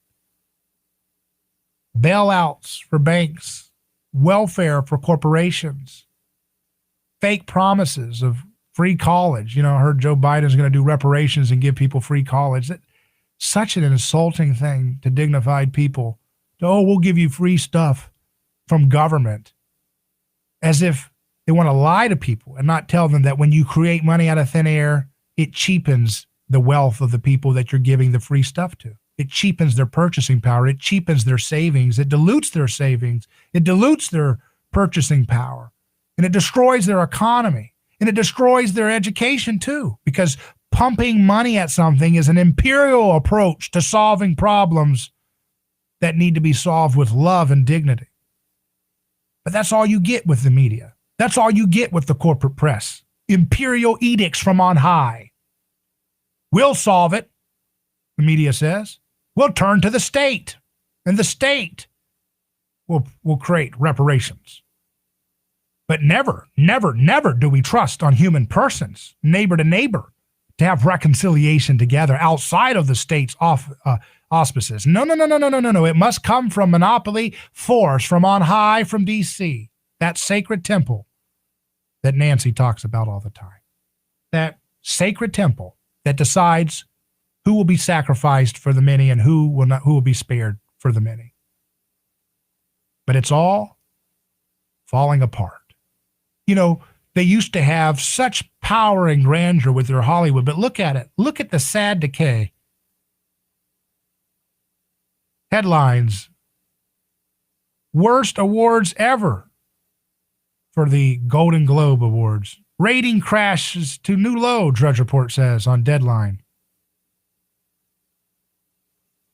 Bailouts for banks, welfare for corporations, fake promises of free college. I heard Joe Biden's going to do reparations and give people free college. That's such an insulting thing to dignified people. We'll give you free stuff from government, as if they want to lie to people and not tell them that when you create money out of thin air, it cheapens the wealth of the people that you're giving the free stuff to. It cheapens their purchasing power. It cheapens their savings. It dilutes their savings. It dilutes their purchasing power. And it destroys their economy. And it destroys their education too, because pumping money at something is an imperial approach to solving problems that need to be solved with love and dignity. But that's all you get with the media. That's all you get with the corporate press. Imperial edicts from on high. We'll solve it, the media says. We'll turn to the state, and the state will create reparations. But never, never, never do we trust on human persons, neighbor to neighbor, to have reconciliation together outside of the state's auspices. No. It must come from monopoly force from on high from D.C., that sacred temple that Nancy talks about all the time. That sacred temple that decides who will be sacrificed for the many and who will be spared for the many. But it's all falling apart. You know, they used to have such power and grandeur with their Hollywood, but look at it. Look at the sad decay. Headlines. Worst awards ever for the Golden Globe Awards. Rating crashes to new low, Drudge Report says on Deadline.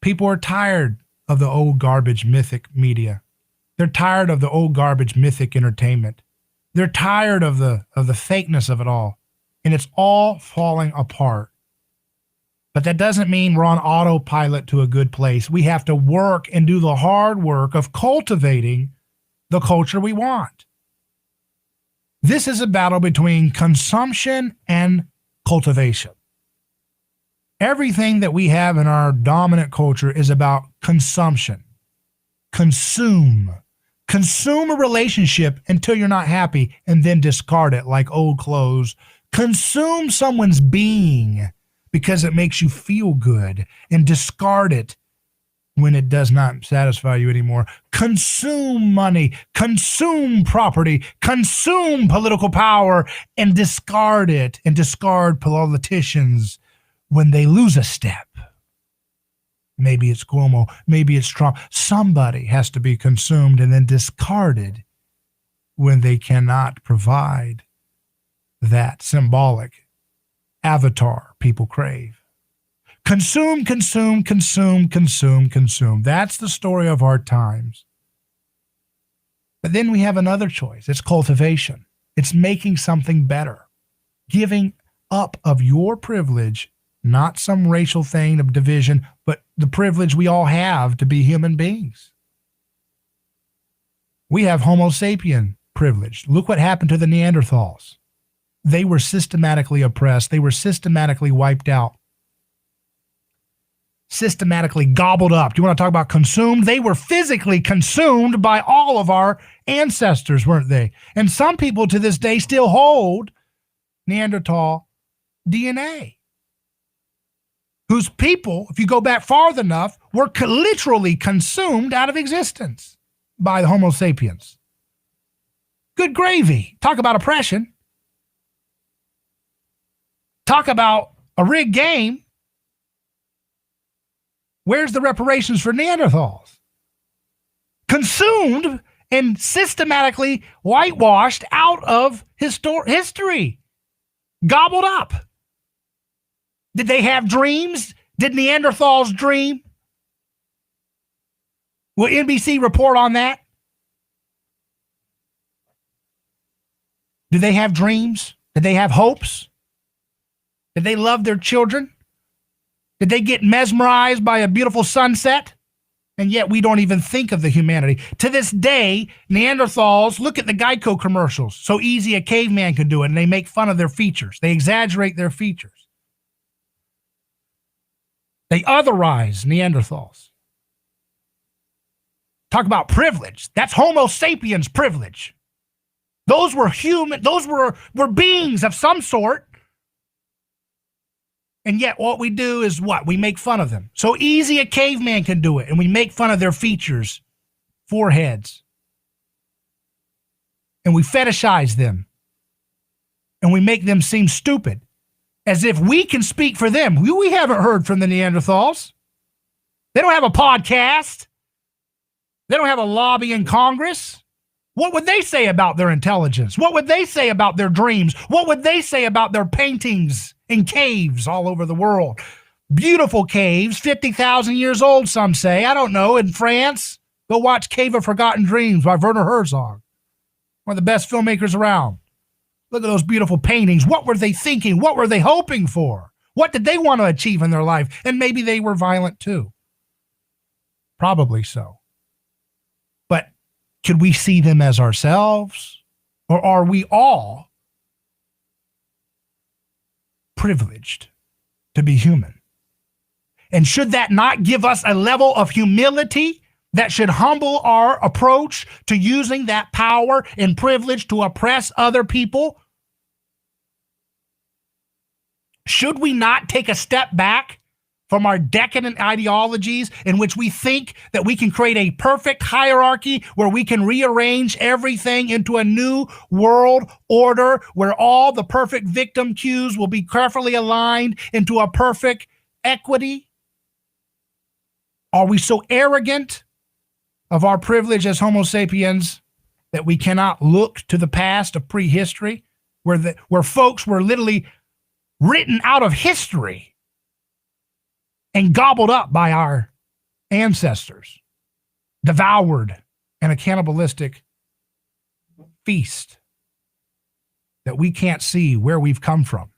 People are tired of the old garbage mythic media. They're tired of the old garbage mythic entertainment. They're tired of the fakeness of it all. And it's all falling apart. But that doesn't mean we're on autopilot to a good place. We have to work and do the hard work of cultivating the culture we want. This is a battle between consumption and cultivation. Everything that we have in our dominant culture is about consumption. Consume a relationship until you're not happy and then discard it like old clothes. Consume someone's being because it makes you feel good and discard it when it does not satisfy you anymore. Consume money, consume property, consume political power and discard it, and discard politicians when they lose a step. Maybe it's Cuomo, maybe it's Trump. Somebody has to be consumed and then discarded when they cannot provide that symbolic avatar people crave. Consume. That's the story of our times. But then we have another choice. It's cultivation. It's making something better. Giving up of your privilege, not some racial thing of division, but the privilege we all have to be human beings. We have Homo sapien privilege. Look what happened to the Neanderthals. They were systematically oppressed. They were systematically wiped out. Systematically gobbled up. Do you want to talk about consumed? They were physically consumed by all of our ancestors, weren't they? And some people to this day still hold Neanderthal DNA. Whose people, if you go back far enough, were literally consumed out of existence by the Homo sapiens. Good gravy. Talk about oppression. Talk about a rigged game. Where's the reparations for Neanderthals? Consumed and systematically whitewashed out of history. Gobbled up. Did they have dreams? Did Neanderthals dream? Will NBC report on that? Did they have dreams? Did they have hopes? Did they love their children? Did they get mesmerized by a beautiful sunset? And yet we don't even think of the humanity. To this day, Neanderthals, look at the Geico commercials. So easy a caveman could do it, and they make fun of their features. They exaggerate their features. They otherize Neanderthals. Talk about privilege. That's Homo sapiens privilege. Those were human, those were beings of some sort. And yet what we do is what? We make fun of them. So easy a caveman can do it, and we make fun of their features, foreheads. And we fetishize them. And we make them seem stupid. As if we can speak for them. We haven't heard from the Neanderthals. They don't have a podcast. They don't have a lobby in Congress. What would they say about their intelligence? What would they say about their dreams? What would they say about their paintings in caves all over the world? Beautiful caves, 50,000 years old, some say. I don't know, in France. Go watch Cave of Forgotten Dreams by Werner Herzog, one of the best filmmakers around. Look at those beautiful paintings. What were they thinking? What were they hoping for? What did they want to achieve in their life? And maybe they were violent too. Probably so. But could we see them as ourselves? Or are we all privileged to be human? And should that not give us a level of humility that should humble our approach to using that power and privilege to oppress other people? Should we not take a step back from our decadent ideologies in which we think that we can create a perfect hierarchy where we can rearrange everything into a new world order where all the perfect victim cues will be carefully aligned into a perfect equity? Are we so arrogant of our privilege as Homo sapiens that we cannot look to the past of prehistory where folks were literally written out of history and gobbled up by our ancestors, devoured in a cannibalistic feast, that we can't see where we've come from,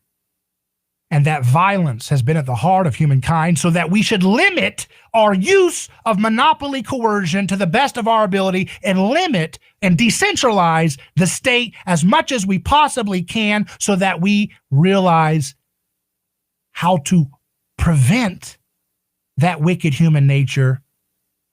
and that violence has been at the heart of humankind, so that we should limit our use of monopoly coercion to the best of our ability and limit and decentralize the state as much as we possibly can, so that we realize how to prevent that wicked human nature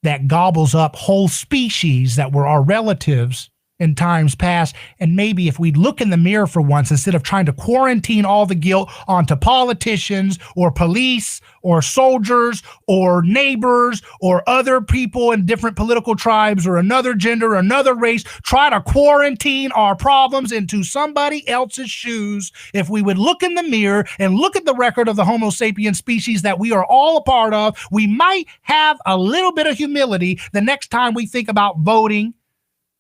that gobbles up whole species that were our relatives in times past. And maybe if we look in the mirror for once, instead of trying to quarantine all the guilt onto politicians or police or soldiers or neighbors or other people in different political tribes or another gender or another race, try to quarantine our problems into somebody else's shoes. If we would look in the mirror and look at the record of the Homo sapien species that we are all a part of, we might have a little bit of humility the next time we think about voting,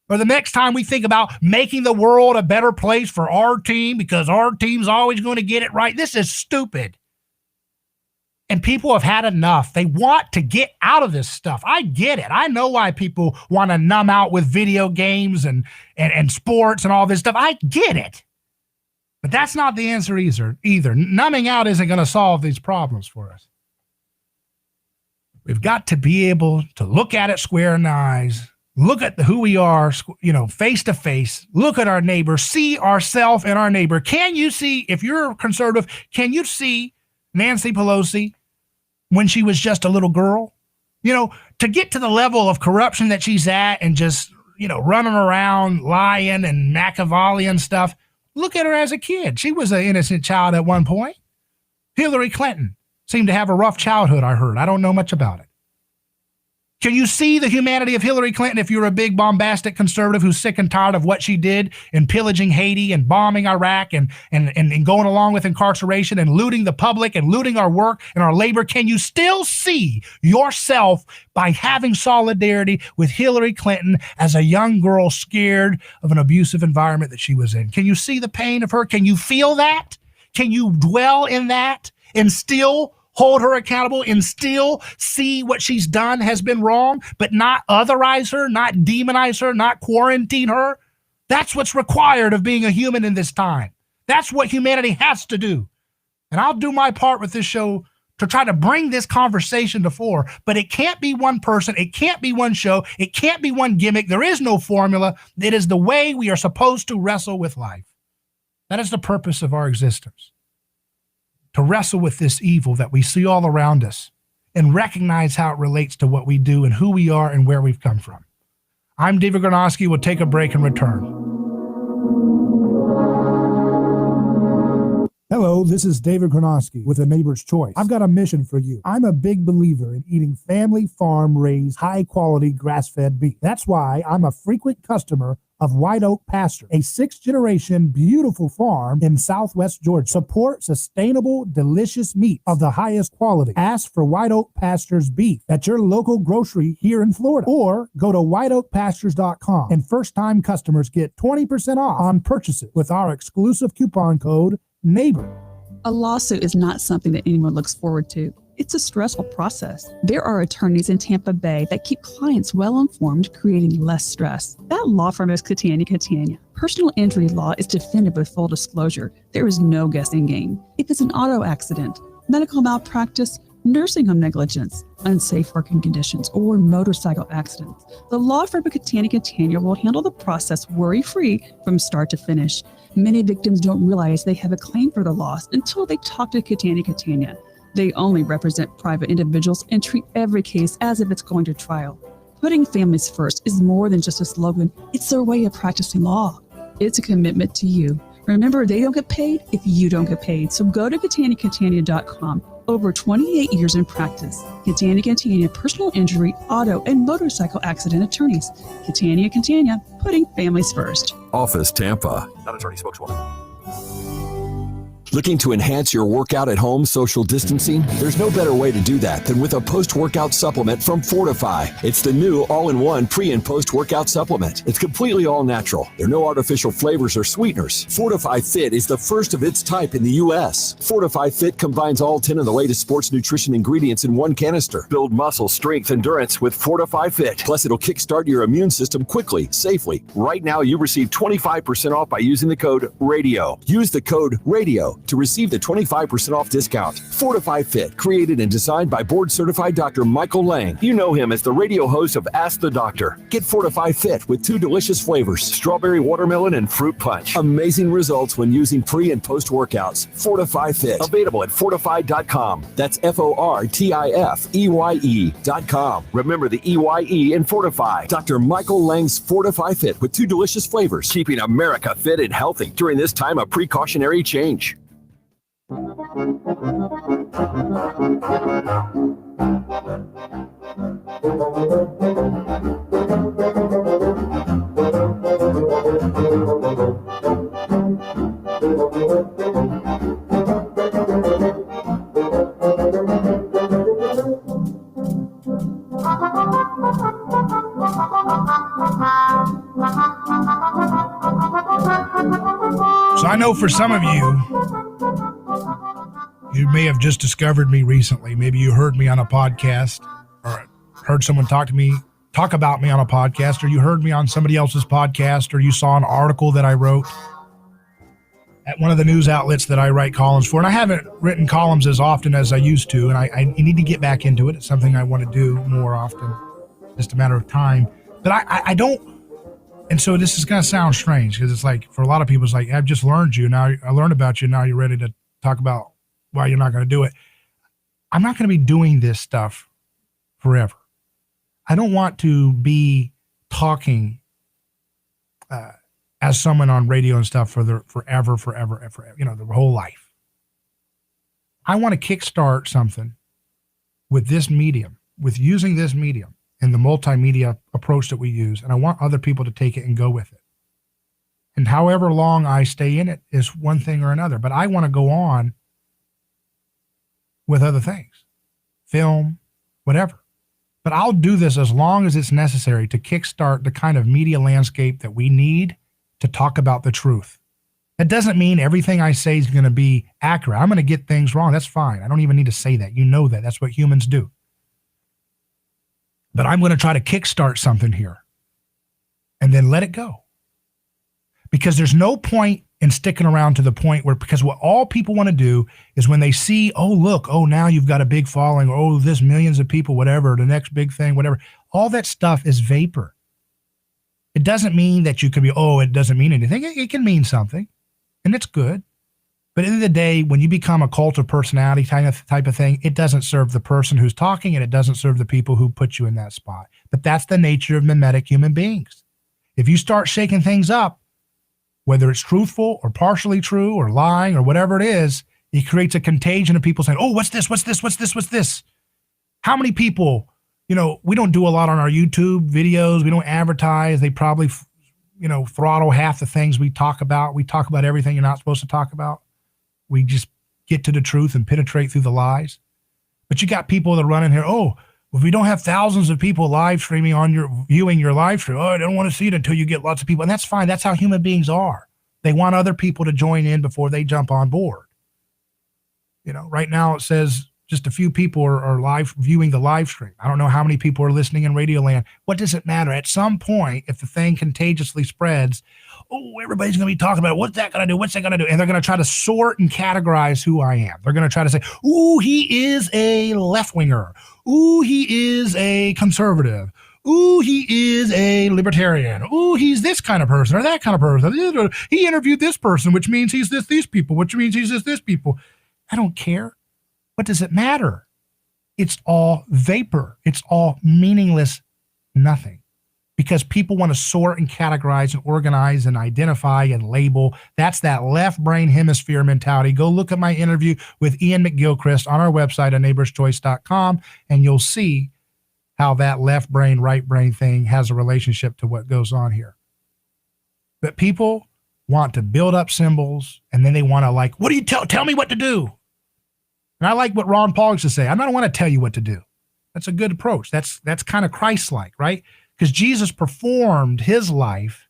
or the next time we think about making the world a better place for our team because our team's always going to get it right. This is stupid. And people have had enough. They want to get out of this stuff. I get it. I know why people want to numb out with video games and sports and all this stuff. I get it. But that's not the answer either. Numbing out isn't going to solve these problems for us. We've got to be able to look at it square in the eyes, look at who we are, face to face, look at our neighbor, see ourselves and our neighbor. Can you see, if you're a conservative, can you see Nancy Pelosi when she was just a little girl? To get to the level of corruption that she's at and just, running around lying and Machiavellian stuff. Look at her as a kid. She was an innocent child at one point. Hillary Clinton seemed to have a rough childhood, I heard. I don't know much about it. Can you see the humanity of Hillary Clinton if you're a big bombastic conservative who's sick and tired of what she did in pillaging Haiti and bombing Iraq and going along with incarceration and looting the public and looting our work and our labor? Can you still see yourself by having solidarity with Hillary Clinton as a young girl scared of an abusive environment that she was in? Can you see the pain of her? Can you feel that? Can you dwell in that and still hold her accountable and still see what she's done has been wrong, but not otherize her, not demonize her, not quarantine her? That's what's required of being a human in this time. That's what humanity has to do. And I'll do my part with this show to try to bring this conversation to fore, but it can't be one person. It can't be one show. It can't be one gimmick. There is no formula. It is the way we are supposed to wrestle with life. That is the purpose of our existence. To wrestle with this evil that we see all around us and recognize how it relates to what we do and who we are and where we've come from. I'm David Gornosky. We'll take a break and return. Hello, this is David Gornosky with A Neighbor's Choice. I've got a mission for you. I'm a big believer in eating family farm-raised, high-quality, grass-fed beef. That's why I'm a frequent customer of White Oak Pasture, a 6th-generation beautiful farm in southwest Georgia. Support sustainable, delicious meat of the highest quality. Ask for White Oak Pasture's beef at your local grocery here in Florida, or go to whiteoakpastures.com, and first-time customers get 20% off on purchases with our exclusive coupon code NEIGHBOR. A lawsuit is not something that anyone looks forward to. It's a stressful process. There are attorneys in Tampa Bay that keep clients well informed, creating less stress. That law firm is Catania. Personal injury law is defended with full disclosure. There is no guessing game. If it's an auto accident, medical malpractice, nursing home negligence, unsafe working conditions, or motorcycle accidents, the law firm of Catania will handle the process worry-free from start to finish. Many victims don't realize they have a claim for the loss until they talk to Catania. They only represent private individuals and treat every case as if it's going to trial. Putting families first is more than just a slogan. It's their way of practicing law. It's a commitment to you. Remember, they don't get paid if you don't get paid. So go to Catania.com. Over 28 years in practice. Catania, personal injury, auto, and motorcycle accident attorneys. Catania, putting families first. Office Tampa. Not attorney spokeswoman. Looking to enhance your workout at home social distancing? There's no better way to do that than with a post-workout supplement from Fortify. It's the new all-in-one pre- and post-workout supplement. It's completely all-natural. There are no artificial flavors or sweeteners. Fortify Fit is the first of its type in the U.S. Fortify Fit combines all 10 of the latest sports nutrition ingredients in one canister. Build muscle, strength, endurance with Fortify Fit. Plus, it'll kickstart your immune system quickly, safely. Right now, you receive 25% off by using the code RADIO. Use the code RADIO to receive the 25% off discount. Fortify Fit, created and designed by board-certified Dr. Michael Lang. You know him as the radio host of Ask the Doctor. Get Fortify Fit with 2 delicious flavors, strawberry watermelon and fruit punch. Amazing results when using pre- and post-workouts. Fortify Fit, available at fortified.com. That's FORTIFEYE.com. Remember the EYE in Fortify. Dr. Michael Lang's Fortify Fit with 2 delicious flavors, keeping America fit and healthy during this time of precautionary change. So I know for some of you may have just discovered me recently. Maybe you heard me on a podcast, or heard someone talk about me on a podcast, or you heard me on somebody else's podcast, or you saw an article that I wrote at one of the news outlets that I write columns for. And I haven't written columns as often as I used to, and I need to get back into it. It's something I want to do more often, just a matter of time. But I don't, and so this is going to sound strange, because it's like, for a lot of people, it's like, I've just learned you. Now I learned about you. Now you're ready to talk about why you're not going to do it. I'm not going to be doing this stuff forever. I don't want to be talking as someone on radio and stuff forever, the whole life. I want to kickstart something with this medium, with using this medium and the multimedia approach that we use. And I want other people to take it and go with it. And however long I stay in it is one thing or another, but I want to go on with other things, film, whatever. But I'll do this as long as it's necessary to kickstart the kind of media landscape that we need to talk about the truth. That doesn't mean everything I say is going to be accurate. I'm going to get things wrong. That's fine. I don't even need to say that. You know that. That's what humans do. But I'm going to try to kickstart something here and then let it go. Because there's no point in sticking around to the point where, because what all people want to do is when they see, oh, look, oh, now you've got a big following, or oh, this millions of people, whatever, the next big thing, whatever. All that stuff is vapor. It doesn't mean that you could be, oh, it doesn't mean anything. It can mean something, and it's good. But at the end of the day, when you become a cult of personality type of thing, it doesn't serve the person who's talking, and it doesn't serve the people who put you in that spot. But that's the nature of mimetic human beings. If you start shaking things up, whether it's truthful or partially true or lying or whatever it is, it creates a contagion of people saying, oh, what's this? What's this? What's this? What's this? How many people, we don't do a lot on our YouTube videos. We don't advertise. They probably, throttle half the things we talk about. We talk about everything you're not supposed to talk about. We just get to the truth and penetrate through the lies. But you got people that run in here, oh, if we don't have thousands of people live streaming viewing your live stream, I don't want to see it until you get lots of people. And that's fine. That's how human beings are. They want other people to join in before they jump on board. Right now it says just a few people are live viewing the live stream. I don't know how many people are listening in Radio Land. What does it matter? At some point, if the thing contagiously spreads, everybody's going to be talking about it. What's that going to do? What's that going to do? And they're going to try to sort and categorize who I am. They're going to try to say, he is a left-winger. He is a conservative. He is a libertarian. He's this kind of person or that kind of person. He interviewed this person, which means he's these people, which means he's this people. I don't care. What does it matter? It's all vapor. It's all meaningless nothing. Because people want to sort and categorize and organize and identify and label. That's that left brain hemisphere mentality. Go look at my interview with Ian McGilchrist on our website at neighborschoice.com, and you'll see how that left brain, right brain thing has a relationship to what goes on here. But people want to build up symbols, and then they want to what do you tell me what to do? And I like what Ron Paul used to say. I don't want to tell you what to do. That's a good approach. That's kind of Christ-like, right? Because Jesus performed his life.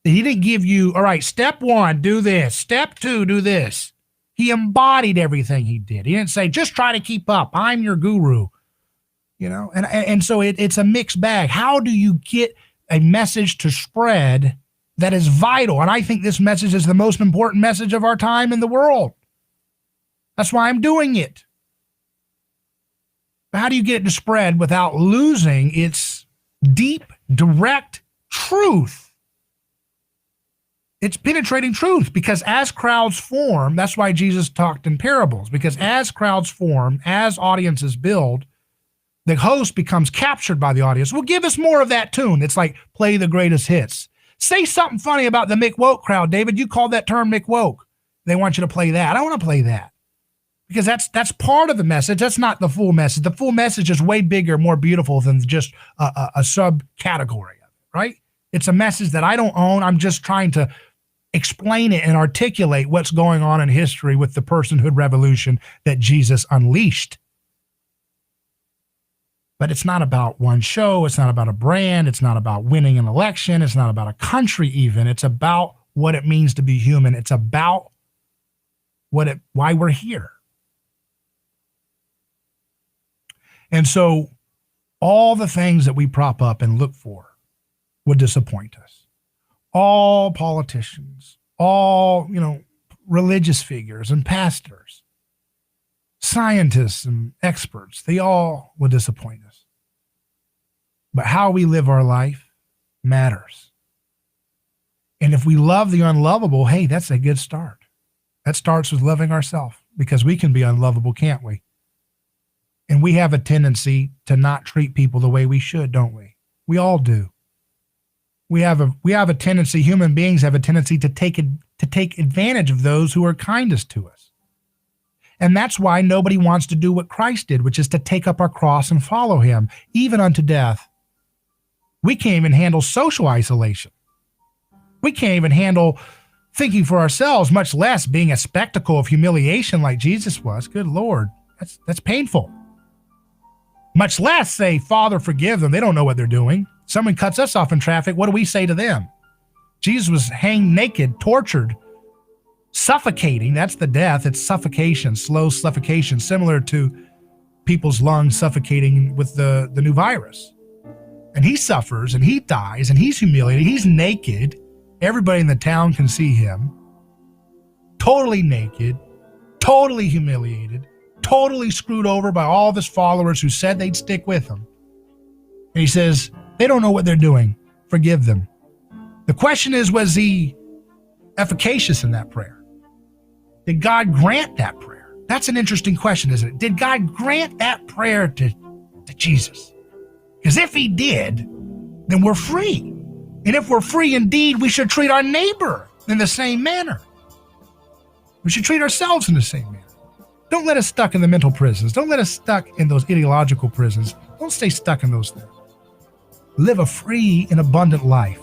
He didn't give you, all right, step 1, do this. Step 2, do this. He embodied everything he did. He didn't say, just try to keep up. I'm your guru. And so it's a mixed bag. How do you get a message to spread that is vital? And I think this message is the most important message of our time in the world. That's why I'm doing it. But how do you get it to spread without losing its deep, direct truth? It's penetrating truth, because as crowds form, that's why Jesus talked in parables, because as crowds form, as audiences build, the host becomes captured by the audience. Well, give us more of that tune. It's like play the greatest hits. Say something funny about the McWoke crowd, David. You called that term McWoke. They want you to play that. I want to play that. Because that's part of the message. That's not the full message. The full message is way bigger, more beautiful than just a subcategory of it, right? It's a message that I don't own. I'm just trying to explain it and articulate what's going on in history with the personhood revolution that Jesus unleashed. But it's not about one show. It's not about a brand. It's not about winning an election. It's not about a country even. It's about what it means to be human. It's about why we're here. And so all the things that we prop up and look for would disappoint us. All politicians, all, religious figures and pastors, scientists and experts, they all would disappoint us. But how we live our life matters. And if we love the unlovable, hey, that's a good start. That starts with loving ourselves, because we can be unlovable, can't we? And we have a tendency to not treat people the way we should, don't we? We all do. We have a tendency, human beings have a tendency to take advantage of those who are kindest to us. And that's why nobody wants to do what Christ did, which is to take up our cross and follow him, even unto death. We can't even handle social isolation. We can't even handle thinking for ourselves, much less being a spectacle of humiliation like Jesus was. Good Lord, that's painful. Much less say, Father, forgive them. They don't know what they're doing. Someone cuts us off in traffic. What do we say to them? Jesus was hanged naked, tortured, suffocating. That's the death. It's suffocation, slow suffocation, similar to people's lungs suffocating with the new virus. And he suffers and he dies and he's humiliated. He's naked. Everybody in the town can see him. Totally naked, totally humiliated, totally screwed over by all of his followers who said they'd stick with him. And he says, they don't know what they're doing. Forgive them. The question is, was he efficacious in that prayer? Did God grant that prayer? That's an interesting question, isn't it? Did God grant that prayer to Jesus? Because if he did, then we're free. And if we're free indeed, we should treat our neighbor in the same manner. We should treat ourselves in the same manner. Don't let us stuck in the mental prisons. Don't let us stuck in those ideological prisons. Don't stay stuck in those things. Live a free and abundant life.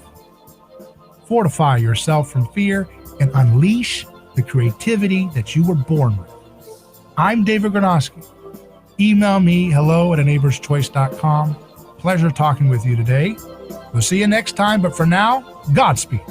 Fortify yourself from fear and unleash the creativity that you were born with. I'm David Gronowski. Email me hello@aneighborschoice.com. Pleasure talking with you today. We'll see you next time, but for now, Godspeed.